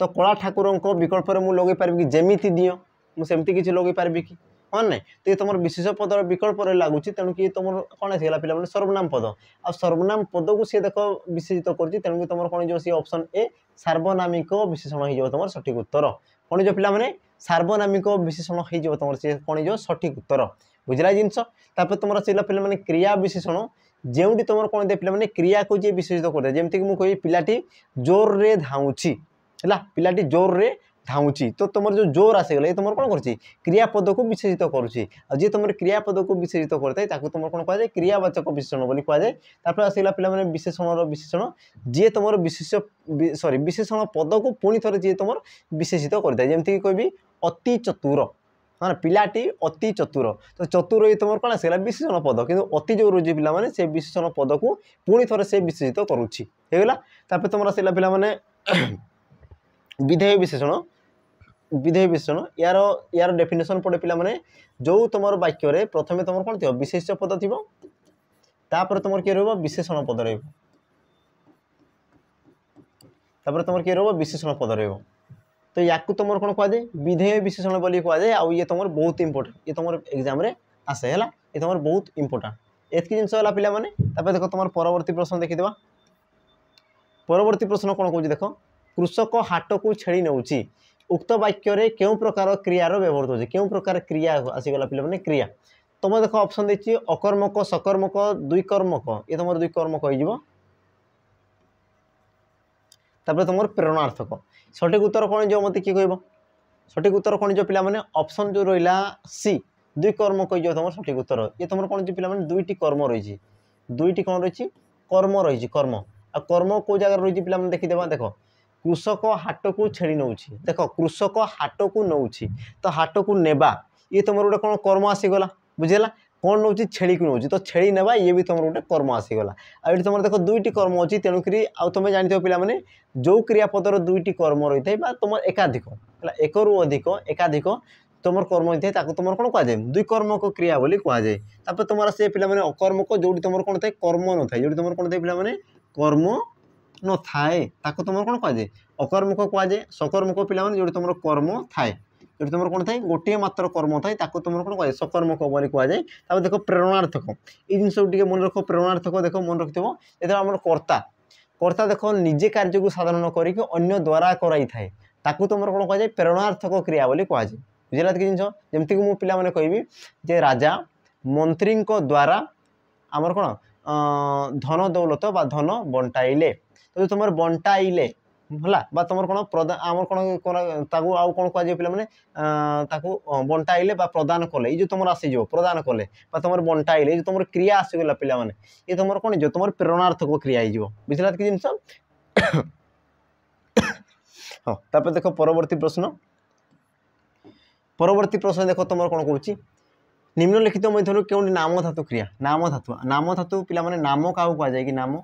तो कला ठाकुर विकल्प मुझे लगे पारि कि जेमिति दियो मुझे किसी लगे पारि कि हाँ ना तो ये तुम विशेष पद विकल्प लगुच तेणु कि तुम कौन आसगला पे सर्वनाम पद आ सर्वनाम पद को सी देख विशेषित कर तेणुक तुम कौन जो सी ऑप्शन ए सार्वनामिक विशेषण हो तुम सठिक उत्तर कौन जो पे सार्वनामिक विशेषण हो तुम सी कौन जो सठिक उत्तर बुझला जिनस तुम आसगला पे क्रिया विशेषण जो तुम कौन दे पे क्रिया को जी विशेषित कर जमीक मुझे पिलाटी जोर रे धाऊँची है पिलाटी जोर रे धाऊँची तो तुम जो जोर आसीगला ये तुम कौन कर क्रियापद को विशेषित करुच्ची जी तुम क्रियापद को विशेषित करता है तुम कौन कहुए क्रियावाचक विशेषण बोली कहुए आसगला पे विशेषण विशेषण जी तुम विशेष सॉरी विशेषण पद को पुणी थे जी तुम विशेषित करता है जमीक कहि अति चतुर हाँ पिलाटी अति चतुर तो चतुर ये तुम कौन आसगला विशेषण पद कि अति जो रोज पे से विशेषण पद को पुणी थे से विशेषित करुच्ची होगा तुम आसगला पे विधेय विशेषण यार डेफिनेशन पड़े पे जो तुम वाक्य प्रथम तुम कौन थी विशेष पद थी तुम किए विशेषण पद तुम किए विशेषण पद तो या तुम कौन कहुए विधेय विशेषण बोली कहुए आउ ये तुम बहुत इंपोर्टेंट ये तुम एग्जाम आसे है ये तुम बहुत इंपोर्टेंट एतकी जिनस पे देख तुम परवर्ती प्रश्न देखीद परवर्ती प्रश्न कौन कौन देख कृषक हाट को छेड़ी नौची उक्त वाक्य क्यों प्रकार क्रियार व्यवहार हो क्यों प्रकार क्रिया आसीगला पे क्रिया तुम देख ऑप्शन देखिए अकर्मक सकर्मक द्विकर्मक ये तुम द्विकर्मक हो तुम प्रेरणार्थक सठिक उत्तर कौन जो मत किए कह सठिक उत्तर कौन जो पे ऑप्शन जो रहा सी द्विकर्मक तुम सठिक उत्तर ये तुम कौन जो पे दुईटी कर्म रही दुईटी कौन रही कर्म रही कर्म आ कर्म कौ जगह रही पे देखीदे देख कृषक हाट को छेड़ी नौची देख कृषक हाट को नौची तो हाट को नेबा ये तुम गोटे कौन कर्म आसीगला बुझेगा कौन नौची छेड़ी को नौची तो छेड़ी नेबा ये भी तुम गोटे कर्म आसीगला आठ तुम देख दुईटी कर्म अच्छी तेणुक तुम जानते हो पे जो क्रियापदर दुईटी कर्म रही है तुम एकाधिक है एक रु अधिक एकाधिक तुम कर्म होता है तुम कौन कहुए दुई कर्मक क्रिया बोली कहुए। तापर तुम से पे अकर्मक जो तुम कौन थाए कर्म न थाए जो तुम कौन थाए पे कर्म न थाए तुम कौन कहुए अकर्मक कहुए। सकर्मक पे जो तुम कर्म थाए जो तुम कौन थाए गोटे मात्र कर्म थाए तुम कौन कहुए सकर्मक बोली कहुए। देख प्रेरणार्थक ये जिन मन रख प्रेरणार्थक देख मन रखिथ जो आम कर्ता कर्ता देख निजे कार्य को साधन करके अन्य द्वारा कराई थाए तुम कौन कहुए प्रेरणार्थक क्रिया बोली कहुए। बुझेगा कि जिन जमीक मुझे पिला कहि जे राजा मंत्री द्वारा आमर कौन धन दौलत बा धन बंटाइले तो तुम बंटाइले है तुम कौन प्रदान आम कौन आउ कौन कहुए पे बंटाइले प्रदान कले जो तुम आसीज प्रदान कले तुम बंटाइले जो तुम क्रिया आसीगला पे ये तुम कौन जो तुम प्रेरणार्थक क्रिया हो। बुझेगा कि जिन हाँ तापर देख परवर्ती प्रश्न देख तुम कौन कौच निम्नलिखित मध्य क्यों नाम धातु क्रिया नाम धातु पे नाम क्या कहुए कि नाम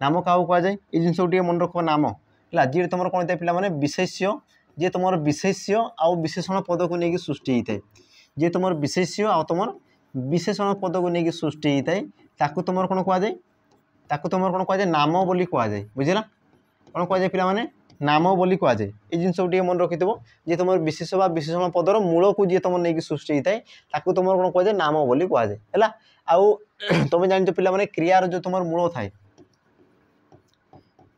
नाम क्या कहुए ये जिन मन रख नाम है जी तुम कौन था पे विशेष्य जी तुम विशेष्य आउ विशेषण पद को लेकिन सृष्टि होता है जी तुम विशेष्य आ तुम विशेषण पद को लेकिन सृष्टि होता है तुम कौन कहुए तुम कौन कहुए नाम बोली कहुए। बुझेगा कौन कहुए पे नाम बोली कहुए ये जिन मन रखि जी तुम विशेष बा विशेषण पदर मूल को जी तुम नहीं सृष्टि होता है तुम कौन कहुए नाम बोली कहुए है। आउ तुम जान पे क्रियार जो तुम मूल थाए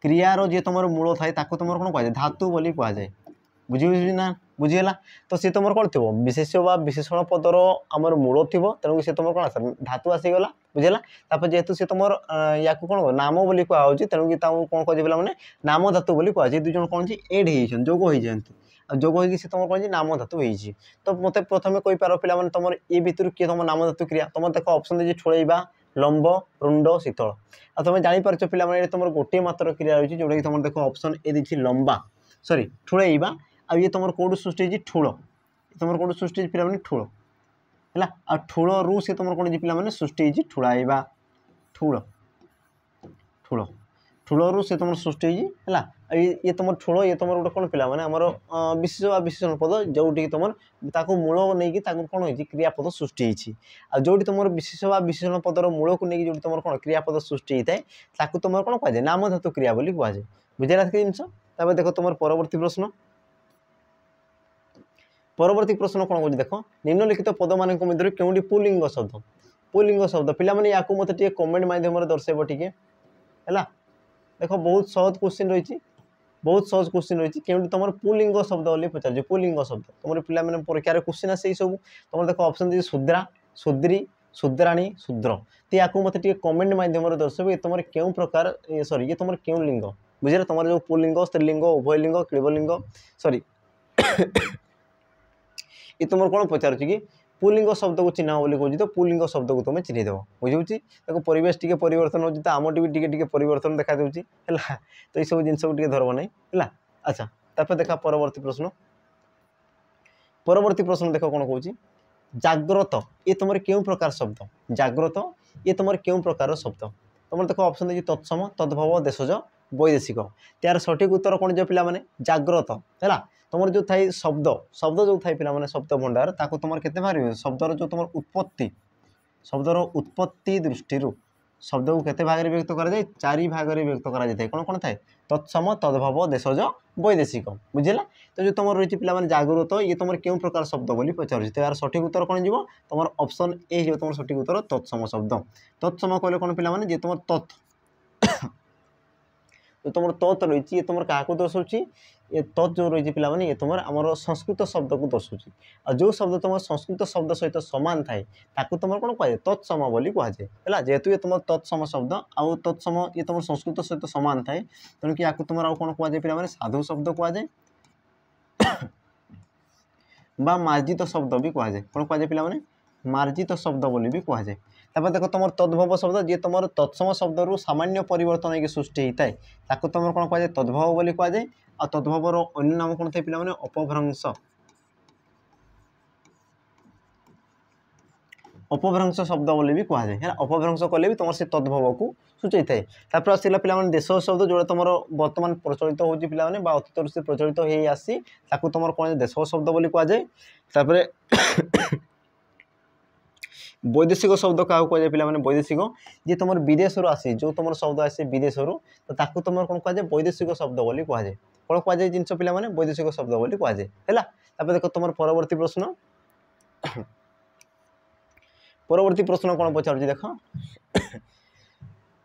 क्रियार जी तुम मूल थाए तुम कौन कहुए धातु बोली कहुए। बुझीना बुझीगला तो सी तुम कौन थी विशेष बा विशेषण पदर आमर मूल थी तेणुक सी तुम कौन धातु आसीगला। बुझेगा तापर जेहेतु सी तुम या कौन नाम बोली कहुच तेणुक कौन कहे पे नाम धातु बोली कहुए दुई जन कौन एड हो जोग हो जोग हो तुम कौन नाम धातु हो। तो मत प्रथम कही पार पे तुम ये भितर किए तुम नाम धातु क्रिया तुम देख ऑप्शन दे ठोलैबा लंब रुंड शीतल आ तुम जापर पे तुम गोटे मात्र क्रिया रही जोटा कि तुम देख ऑप्शन ए देखिए लंबा सॉरी ठोलैबा आ ये तुम कौट सृष्टि ठूल तुम कौट सृष्टि पे ठूल है आ ठूल रु से तुम कौन पे सृष्टि ठूलाइबा ठूल ठूल ठूल रु से तुम सृष्टि है ये तुम ठूल ये तुम गोटे कौन पे आमर विशेष विशेषण पद जोटि तुम मूल नहीं कौन हो क्रियापद सृष्टि जो तुम विशेष विशेषण पदर मूल को लेकिन जो तुम कौन क्रियापद सृष्टि होता है तुम कौन कहुए नाम धातु क्रिया बोली कहुए। बुझेगा कि जिन देख तुम परवर्ती प्रश्न कौन कौन देख निम्नलिखित पद मान मध्य क्यों पुलिंग शब्द पे या मत कमेंट मध्यम दर्शेब टी है। देख बहुत सहज क्वेश्चन रही क्यों तुम पुलिंग शब्द बोली पचार पुलिंग शब्द तुम पे परीक्षा क्वेश्चन आसे सब तुम देख ऑप्शन दी शूद्रा शूद्री शूद्राणी शूद्र तो या मत कमेंट मध्यम दर्शेब ये तुम क्यों प्रकार सॉरी ये तुम क्यों लिंग। बुझे तुम जो पुलिंग स्त्रीलिंग उभयलिंग क्लीबलिंग सॉरी ये तुम कौन पचार कि पुलिंग शब्द को चिन्ह बोली कहूँ तो पुलिंग शब्द को तुम चिन्ह देव बुझे परिवेश टी परिवर्तन हो तो आम टी परिवर्तन देखा दूसरी है तो ये सब जिन धरब ना है। अच्छा तापर देखा परवर्ती प्रश्न देख कौन कौच जाग्रत ये तुम क्यों प्रकार शब्द जाग्रत ये तुम क्यों प्रकार शब्द तुम देख ऑप्शन देखिए तत्सम तद्भव देशज वैदेशिक त्यार सठिक उत्तर कौन जो पे जाग्रत है तुम जो थाई शब्द शब्द जो थाई पे शब्द भंडार ताको तुम के बाहर शब्दर जो तुम उत्पत्ति शब्दर उत्पत्ति दृष्टि शब्द को केते भाग व्यक्त कर चारि भाग व्यक्त कर कौन कौन थाए तत्सम तद्भव देशज वैदेशिक। बुझेगा तो जो तुम रही पे जागृत ये तुम क्यों प्रकार शब्द बोली पचार तो यार सठिक उत्तर कौन जीव तुम ऑप्शन ए हो तुम सठिक उत्तर तत्सम शब्द तत्सम कहले कौन पे जे तुम तत् जो तुम तत् रही ये तुम क्या दर्शाऊँ ये तत् जो रही पे ये तुम आम संस्कृत शब्द को दर्शाऊँ और जो शब्द तुम संस्कृत शब्द सहित सामान थाए तुम कौन कहुए तत्सम बोली कहुए है जेहेतु ये तुम तत्सम शब्द आउ तत्सम ये तुम संस्कृत सहित सामान थाए तेणुक या तुम आउ कौन कहुए पे साधु शब्द कहुए मार्जित शब्द भी कहुए कौन कहुए पे मार्जित शब्द बोली भी कहुए। तापर देख तुम तद्भव शब्द जी तुम तत्सम शब्द रु सामान्य परिवर्तन होगी सृष्टि होता है तुम कौन कहुए तद्भव बोली कहुए और तद्भवर अन्य नाम कौन थे पे अपभ्रंश अपभ्रंश शब्द बोली भी कहुए है अपभ्रंश कले भी तुम से तद्भव को सूचई थाए तापर आसला पे देश शब्द जो तुम बर्तमान प्रचलित हो पे अतीत से प्रचलित हो आसी तुम कौन देश शब्द बोली कहुए तापर वैदेशिक शब्द क्या कहुए पे वैदेशिक जी तुम विदेश आसी जो तुम शब्द आसे विदेश तो तुम कौन कहुए वैदेशिक शब्द बोली कहुए कौन कहुए जिन पे वैदेशिक शब्द बोली कहुए है देख तुम परवर्ती प्रश्न परवर्ती प्रश्न कौन पचार देख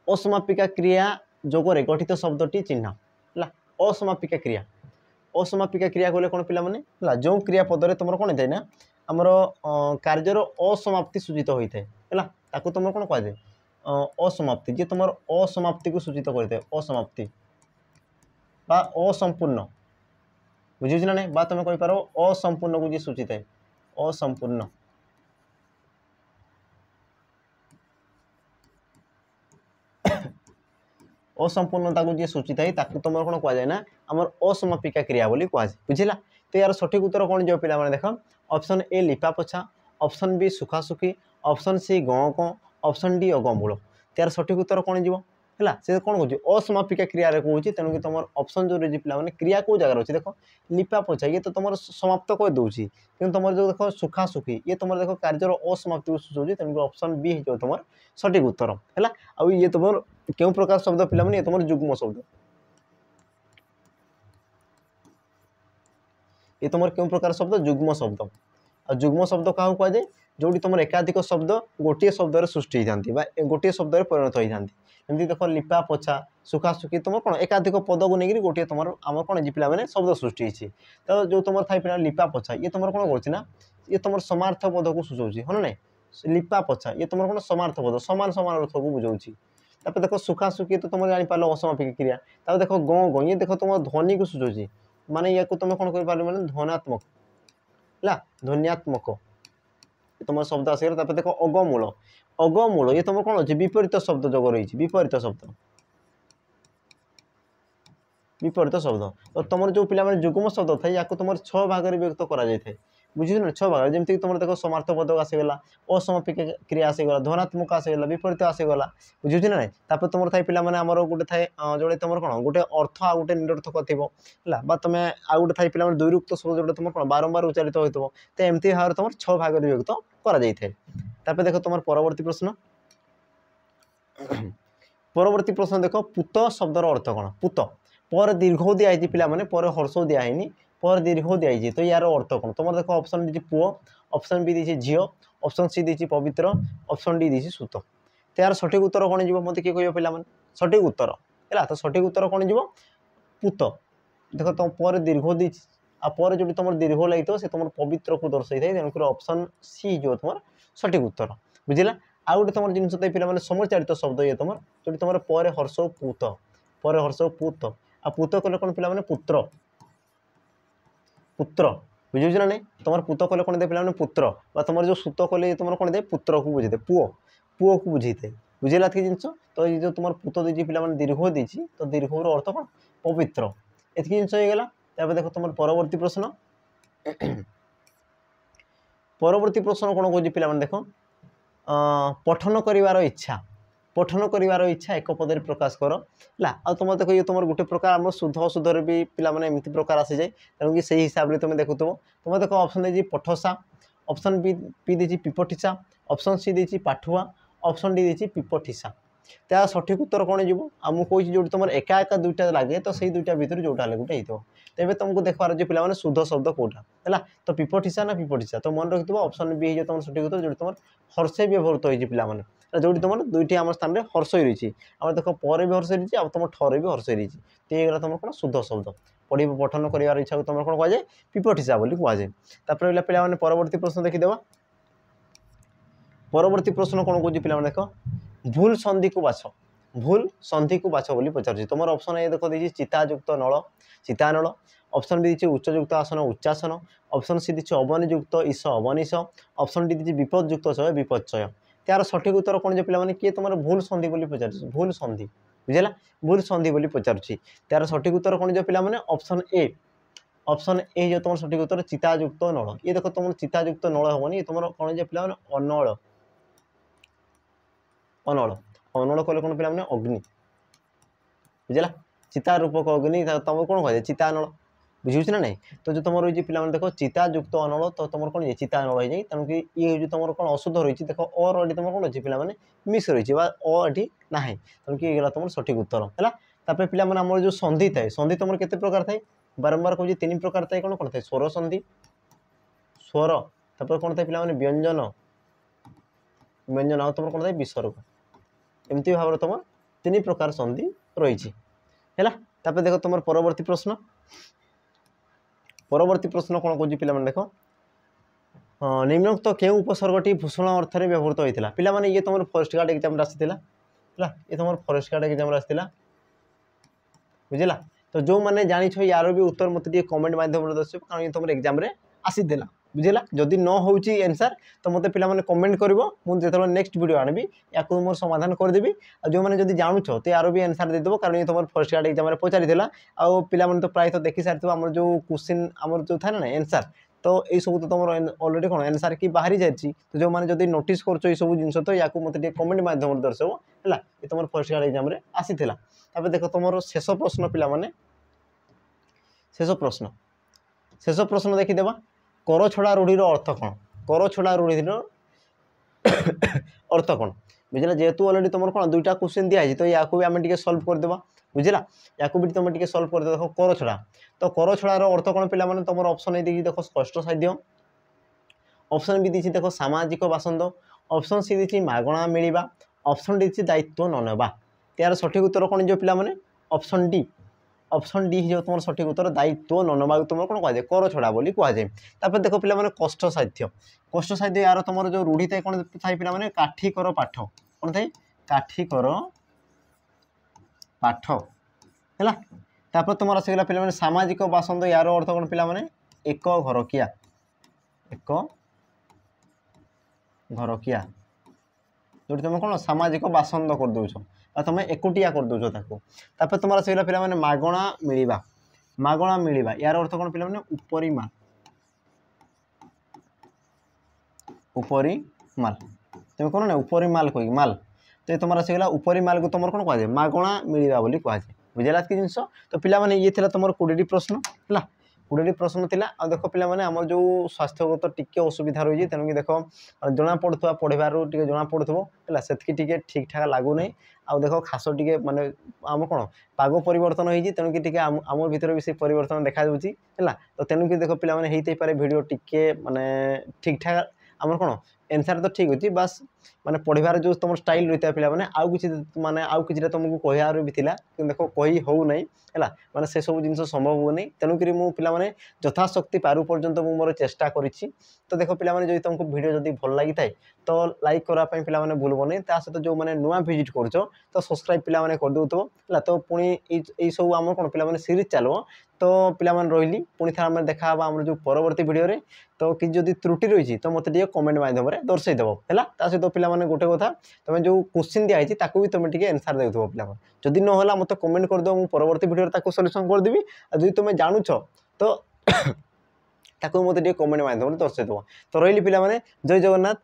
असमापिका क्रिया जोगरे गठित शब्दटी चिन्ह है असमापिका क्रिया कहले कौन पे जो क्रिया पदरे तुम कौन थाए ना आमर कार्यर असमाप्ति सूचित होता है तुम कौन कहुए असमाप्ति जी तुम असमाप्ति को सूचित करते असमाप्ति बा असंपूर्ण बुझे ना नहीं तुम कहींपार असंपूर्ण को जी सूचित है असंपूर्ण असंपूर्णता को जी सूचित है तुम कौन कहुए ना आम असमापिका क्रिया बोली कहुए बुझला तो यार सठिक उत्तर कौन जो पे देख ऑप्शन ए लिपा पोछा ऑप्शन बी सुखासुखी ऑप्शन सी गँ कँ ऑप्शन डी अगमूल यार सठिक उत्तर कौन जीव है से कौन कह असमापिका क्रिया कहूँ तेणुक तुम ऑप्शन जो रही पे क्रिया कौ जगार अच्छे देख लिपा पोछा ये तो तुम समाप्त कर दूसरी कि तुम जो देख सुखासुखी ये तुम देख कार्यर असमाप्ति को सूचाऊँ तेणुक ऑप्शन बी हो तुम सठिक उत्तर है आउ ये तुम क्यों प्रकार शब्द पे ये तुम जुग्म शब्द ये तुम क्यों प्रकार शब्द जुग्म शब्द आ जुग्म शब्द क्या कहुए जो तुम एकाधिक शब्द गोटे शब्द सृष्टि होती गोटे शब्द परिणत होती जमी देख लिपा पोछा सुखासुखी तुम कौन एकाधिक पद को लेकिन गोटे तुम आम कौन जी पे शब्द सृष्टि होती तो जो तुम थाई पे लिपा पोछा ये तुम कौन करना ये तुम समार्थ पद को सूचाऊँ हाँ ना लिपा पोछा ये तुम कौन समार्थ पद सामान सामान अर्थ को बुझाऊँ तापर देख सुखासुखी तो तुम जापार असमापिक क्रिया तापर देख गँ गँ ये देख तुम ध्वनि को सूचाऊँ माने या तुम कौन कर माने ध्वनात्मक है ध्वनियात्मक तुम शब्द आसगला देख अगमूल अगमूल ये तुम कौन अच्छे विपरीत शब्द जग रही विपरीत शब्द तो तुम जो पे जुग्म शब्द था या तुम 6 भाग में व्यक्त कर बुझे ना 6 भाग जमीक तुम देख समार्थ पद आसगला असमापिक क्रिया आसगला ध्वनात्मक आसगला विपरीत आसगला बुझे ना ना तुम थाई पे आमर गोटे थाए जो तुम कौन गोटे अर्थ आ गए निरर्थक थोड़ा तुम आ गए थाई पे दुईरुक्त शब्द जो तुम कौन बारंबार उच्चारित होता तो एमती भाव में तुम 6 भाग में व्यक्त कर देख तुम परवर्ती प्रश्न परवर्ती प्रश्न देख पुत शब्दर अर्थ कौन पुत पर दीर्घ दिखाई पे पर हर्ष दिखाई पर दीर्घ दिखाई तो यार अर्थ कौन तुम देख ऑप्शन दी पुओ ऑप्शन बी दी झील ऑप्शन सी दी पवित्र ऑप्शन डी दी सूत तो यार सठिक उत्तर कौन जी मत किए कह पे सठिक उत्तर है तो सठिक उत्तर कौन जी पुत देख तुम पर दीर्घ दी पर जो तुम दीर्घ लगी तो तुम पवित्र को दर्शाई था तेणुक ऑप्शन सी जो तुम सठिक उत्तर बुझला आ गए तुम जिन पे समचारित शब्द ये तुम जो तुम पर हर्ष पुत आ पुत कले कौन पे पुत्र पुत्र बुझे ना नहीं तुम पुत कले कौन दे पे पुत्र तुम जो सूत कले तुम कौन दे पुत्र को बुझे पुओ पुओ को बुझे बुझेगा कि जिन तो ये जो तुम पुत दीजिए पे दीर्घ देती तो दीर्घ अर्थ कौन पवित्र एति जिन होगा देख तुम परवर्ती प्रश्न परवर्ती प्रश्न कौन कह पे देख पठन कर इच्छा एक पदर प्रकाश कर है तुम देख ये तुम गोटे प्रकार आम शुद्ध अशुद्ध भी पे एमती प्रकार आसी जाए तेणुक से हिसाब से तुम देखुव तुम देख ऑप्शन देती पठसा ऑप्शन बी दी पिपठिसा ऑप्शन सी दी पाठुआ ऑप्शन डी दी पिपठिसा तो सठिक उत्तर कौन जी मुझे कही जो तुम एका एका दुईटा लगे तो से दुईटा भितर जोटा गोटे हो तेज तुमको देखबार जो पे शुद्ध शब्द कौटा है तो पिपठिसा ना पिपठिसा तो मन रखी ऑप्शन बी हो तुम सठिक उत्तर जो तुम हर्षे व्यवहृत होती पे जो तुम दुईटी आम स्थान में हर्ष रही आम देख पर भी हर्ष रही तुम ठरे भी हर्ष रही तो ये तुम कौन शुद्ध शब्द पढ़ पठन कर इच्छा को तुम कौन कहुए पिपठिसा बोली कहुए तापर पे परवर्ती प्रश्न देखीदेव परवर्ती प्रश्न कौन कौन पे देख भूल संधि को बाछ भूल संधि को बाछ बोली पचार तुम ऑप्शन ए देख दी चितायुक्त नल चितानल ऑप्शन बी दी उच्चयुक्त आसन उच्चासन ऑप्शन सी दी अवनियुक्त ईश अवनिश ऑप्शन डी दी विपदयुक्त चय विपदचय त्यार सठिक उत्तर कौन जो पे किए तुम भूल संधि बोली पचार भूल संधि बुझेगा भूल संधि बोली पचारुची त्यार सठिक उत्तर कौन जो पे ऑप्शन ए जो तुम सठिक उत्तर चितायुक्त नल ये देख तुम चितायुक्त नल हेनी तुम कौन जो पे अनल ଅନଳ ଅନଳ କହିଲେ କ'ଣ ପିଲାମାନେ ଅଗ୍ନି ବୁଝିଲା ଚିତା ରୂପକ ଅଗ୍ନି ତମକୁ କ'ଣ କୁହାଯାଏ ଚିତା ଅନଳ ବୁଝିହେଉଛି ନା ନାହିଁ ତ ଯେଉଁ ତୁମର ରହିଛି ପିଲାମାନେ ଦେଖ ଚିତା ଯୁକ୍ତ ଅନଳ ତ ତୁମର କ'ଣ ହେଇଯାଏ ଚିତା ଅନଳ ହେଇଯାଏ ତେଣୁକି ଇଏ ହେଉଛି ତୁମର କ'ଣ ଅଶୁଦ୍ଧ ରହିଛି ଦେଖ ଅର ଏଠି ତୁମର କ'ଣ ଅଛି ପିଲାମାନେ ମିକ୍ସ ରହିଛି ବା ଏଠି ନାହିଁ ତେଣୁକି ଏଇଗଲା ତୁମର ସଠିକ୍ ଉତ୍ତର ହେଲା ତାପରେ ପିଲାମାନେ ଆମର ଯେଉଁ ସନ୍ଧି ଥାଏ ସନ୍ଧି ତୁମର କେତେ ପ୍ରକାର ଥାଏ ବାରମ୍ବାର କହୁଛି 3 ପ୍ରକାର ଥାଏ କ'ଣ ଥାଏ ସ୍ୱର ସନ୍ଧି ସ୍ୱର ତାପରେ କ'ଣ ଥାଏ ପିଲାମାନେ ବ୍ୟଞ୍ଜନ ବ୍ୟଞ୍ଜନ ଆଉ ତୁମର କ'ଣ ଥାଏ ବିସର୍ଗ ଏମିତି ଭାବରେ ତୁମର 3 ପ୍ରକାର ସନ୍ଧି ରହିଛି ହେଲା ତାପରେ ଦେଖ ତୁମର ପରବର୍ତ୍ତୀ ପ୍ରଶ୍ନ କ'ଣ କହୁଛି ପିଲାମାନେ ଦେଖ ନିମ୍ନୋକ୍ତ କେଉଁ ଉପସର୍ଗଟି ଭୂଷଣ ଅର୍ଥରେ ବ୍ୟବହୃତ ହୋଇଥିଲା ପିଲାମାନେ ଇଏ ତୁମର ଫରେଷ୍ଟ ଗାର୍ଡ ଏକ୍ଜାମରେ ଆସିଥିଲା ହେଲା ଏ ତୁମର ଫରେଷ୍ଟ ଗାର୍ଡ ଏକ୍ଜାମରେ ଆସିଥିଲା ବୁଝିଲା ତ ଯେଉଁମାନେ ଜାଣିଛ ୟାର ବି ଉତ୍ତର ମୋତେ ଟିକେ କମେଣ୍ଟ ମାଧ୍ୟମରେ ଦର୍ଶିବ କାରଣ ଇଏ ତୁମର ଏକ୍ଜାମରେ ଆସିଥିଲା ବୁଝିଲା ଯଦି ନ ହେଉଛି ଆନ୍ସର ତ ମୋତେ ପିଲାମାନେ କମେଣ୍ଟ କରିବ ମୁଁ ଯେତେବେଳେ ନେକ୍ସଟ ଭିଡ଼ିଓ ଆଣିବି ୟାକୁ ମୋର ସମାଧାନ କରିଦେବି ଆଉ ଯେଉଁମାନେ ଯଦି ଜାଣୁଛ ତ ୟାର ବି ଆନ୍ସର ଦେଇଦେବ କାରଣ ଇଏ ତୁମର ଫରେଷ୍ଟ ଗାର୍ଡ ଏକ୍ଜାମରେ ପଚାରିଥିଲା ଆଉ ପିଲାମାନେ ତ ପ୍ରାୟତଃ ଦେଖି ସାରିଥିବ ଆମର ଯେଉଁ କ୍ୱେଶ୍ଚିନ୍ ଆମର ଯେଉଁ ଥାଏ ନା ଆନ୍ସର ତ ଏଇସବୁ ତ ତୁମର ଅଲରେଡ଼ି କ'ଣ ଆନ୍ସର କି ବାହାରି ଯାଇଛି ତ ଯେଉଁମାନେ ଯଦି ନୋଟିସ୍ କରୁଛ ଏଇସବୁ ଜିନିଷ ତ ୟାକୁ ମୋତେ ଟିକେ କମେଣ୍ଟ ମାଧ୍ୟମରେ ଦର୍ଶାଇବ ହେଲା ଏ ତୁମର ଫରେଷ୍ଟ ଗାର୍ଡ ଏକ୍ଜାମରେ ଆସିଥିଲା ତାପରେ ଦେଖ ତୁମର ଶେଷ ପ୍ରଶ୍ନ ପିଲାମାନେ ଶେଷ ପ୍ରଶ୍ନ ଦେଖିଦେବା କରଛଡ଼ା ରୂଢ଼ିର ଅର୍ଥ କ'ଣ କରଛଡ଼ା ରୂଢ଼ିର ଅର୍ଥ କ'ଣ ବୁଝିଲା ଯେହେତୁ ଅଲରେଡ଼ି ତୁମର କ'ଣ 2ଟା କ୍ୱେଶ୍ଚିନ୍ ଦିଆହେଇଛି ତ ୟାକୁ ବି ଆମେ ଟିକେ ସଲ୍ଭ କରିଦେବା ବୁଝିଲା ୟାକୁ ବି ତୁମେ ଟିକେ ସଲ୍ଭ କରିଦେବ ଦେଖ କରଛଡ଼ା ତ କରଛଡ଼ାର ଅର୍ଥ କ'ଣ ପିଲାମାନେ ତୁମର ଅପସନ୍ ଏଇ ଦେଇଛି ଦେଖ ସ୍ପଷ୍ଟ ସାଧ୍ୟ ଅପସନ୍ ବି ଦେଇଛି ଦେଖ ସାମାଜିକ ବାସନ୍ଦ ଅପସନ୍ ସି ଦେଇଛି ମାଗଣା ମିଳିବା ଅପସନ୍ ଡି ଦେଇଛି ଦାୟିତ୍ୱ ନ ନେବା ଏହାର ସଠିକ୍ ଉତ୍ତର କ'ଣ ହେଇଯିବ ପିଲାମାନେ ଅପସନ୍ ଡି ହେଇଯିବ ତୁମର ସଠିକ୍ ଉତ୍ତର ଦାୟିତ୍ୱ ନ ନେବାକୁ ତୁମର କ'ଣ କୁହାଯାଏ କରଛଡ଼ା ବୋଲି କୁହାଯାଏ ତାପରେ ଦେଖ ପିଲାମାନେ କଷ୍ଟ ସାଧ୍ୟ ୟାର ତୁମର ଯେଉଁ ରୂଢ଼ି ଥାଏ କ'ଣ ଥାଏ ପିଲାମାନେ କାଠିକର ପାଠ କ'ଣ ଥାଏ କାଠିକର ପାଠ ହେଲା ତାପରେ ତୁମର ଆସିଗଲା ପିଲାମାନେ ସାମାଜିକ ବାସନ୍ଦ ୟାର ଅର୍ଥ କ'ଣ ପିଲାମାନେ ଏକ ଘରକିଆ ଯେଉଁଠି ତୁମେ କ'ଣ ସାମାଜିକ ବାସନ୍ଦ କରିଦେଉଛ ବା ତୁମେ ଏକୁଟିଆ କରିଦେଉଛ ତାକୁ ତାପରେ ତୁମର ଆସିଗଲା ପିଲାମାନେ ମାଗଣା ମିଳିବା ୟାର ଅର୍ଥ କ'ଣ ପିଲାମାନେ ଉପରି ମାଲ ତୁମେ କ'ଣ ନା ଉପରି ମାଲ କହିକି ମାଲ ତ ତୁମର ଆସିଗଲା ଉପରି ମାଲକୁ ତୁମର କ'ଣ କୁହାଯାଏ ମାଗଣା ମିଳିବା ବୋଲି କୁହାଯାଏ ବୁଝିଲା କି ଜିନିଷ ତ ପିଲାମାନେ ଇଏ ଥିଲା ତୁମର 20ଟି ପ୍ରଶ୍ନ ହେଲା 20ଟି ପ୍ରଶ୍ନ ଥିଲା ଆଉ ଦେଖ ପିଲାମାନେ ଆମର ଯେଉଁ ସ୍ୱାସ୍ଥ୍ୟଗତ ଟିକେ ଅସୁବିଧା ରହିଛି ତେଣୁକି ଦେଖ ଜଣାପଡ଼ୁଥିବା ପଢ଼ିବାରୁ ଟିକେ ଜଣାପଡ଼ୁଥିବ ହେଲା ସେତିକି ଟିକେ ଠିକ୍ ଠାକ୍ ଲାଗୁନାହିଁ ଆଉ ଦେଖ ଖାସ ଟିକେ ମାନେ ଆମ କ'ଣ ପାଗ ପରିବର୍ତ୍ତନ ହେଇଛି ତେଣୁକି ଟିକେ ଆମ ଭିତରେ ବି ସେ ପରିବର୍ତ୍ତନ ଦେଖାଯାଉଛି ହେଲା ତ ତେଣୁକି ଦେଖ ପିଲାମାନେ ହେଇଥାଇପାରେ ଭିଡ଼ିଓ ଟିକେ ମାନେ ଠିକ୍ ଠାକ୍ ଆମର କ'ଣ ଆନ୍ସର ତ ଠିକ୍ ଅଛି ବାସ୍ ମାନେ ପଢ଼ିବାର ଯେଉଁ ତୁମର ଷ୍ଟାଇଲ୍ ରହିଥାଏ ପିଲାମାନେ ଆଉ କିଛିଟା ତୁମକୁ କହିବାର ବି ଥିଲା କିନ୍ତୁ ଦେଖ କହି ହେଉନାହିଁ ହେଲା ମାନେ ସେସବୁ ଜିନିଷ ସମ୍ଭବ ହୁଏନି ତେଣୁକରି ମୁଁ ପିଲାମାନେ ଯଥାଶକ୍ତି ପାରୁ ପର୍ଯ୍ୟନ୍ତ ମୁଁ ମୋର ଚେଷ୍ଟା କରିଛି ତ ଦେଖ ପିଲାମାନେ ଯଦି ତୁମକୁ ଭିଡ଼ିଓ ଯଦି ଭଲ ଲାଗିଥାଏ ତ ଲାଇକ୍ କରିବା ପାଇଁ ପିଲାମାନେ ଭୁଲବନି ତା ସହିତ ଯେଉଁମାନେ ନୂଆ ଭିଜିଟ୍ କରୁଛ ତ ସବସ୍କ୍ରାଇବ୍ ପିଲାମାନେ କରିଦେଉଥିବ ହେଲା ତ ପୁଣି ଏଇସବୁ ଆମର କ'ଣ ପିଲାମାନେ ସିରିଜ୍ ଚାଲିବ ତ ପିଲାମାନେ ରହିଲି ପୁଣି ଥରେ ଆମେ ଦେଖା ହେବା ଆମର ଯେଉଁ ପରବର୍ତ୍ତୀ ଭିଡ଼ିଓରେ ତ କିଛି ଯଦି ତ୍ରୁଟି ରହିଛି ତ ମୋତେ ଟିକେ କମେଣ୍ଟ ମାଧ୍ୟମରେ ଦର୍ଶାଇଦେବ ହେଲା ତା ସହିତ ପିଲାମାନେ ଗୋଟେ କଥା ତୁମେ ଯେଉଁ କ୍ୱେଶ୍ଚିନ୍ ଦିଆହେଇଛି ତାକୁ ବି ତୁମେ ଟିକେ ଆନ୍ସର ଦେଉଥିବ ପିଲାମାନେ ଯଦି ନ ହେଲା ମୋତେ କମେଣ୍ଟ କରିଦେବ ମୁଁ ପରବର୍ତ୍ତୀ ଭିଡ଼ିଓରେ ତାକୁ ସଲ୍ୟୁସନ୍ କରିଦେବି ଆଉ ଯଦି ତୁମେ ଜାଣୁଛ ତ ତାକୁ ମୋତେ ଟିକେ କମେଣ୍ଟ ମାଧ୍ୟମରେ ଦର୍ଶାଇଦେବ ତ ରହିଲି ପିଲାମାନେ ଜୟ ଜଗନ୍ନାଥ।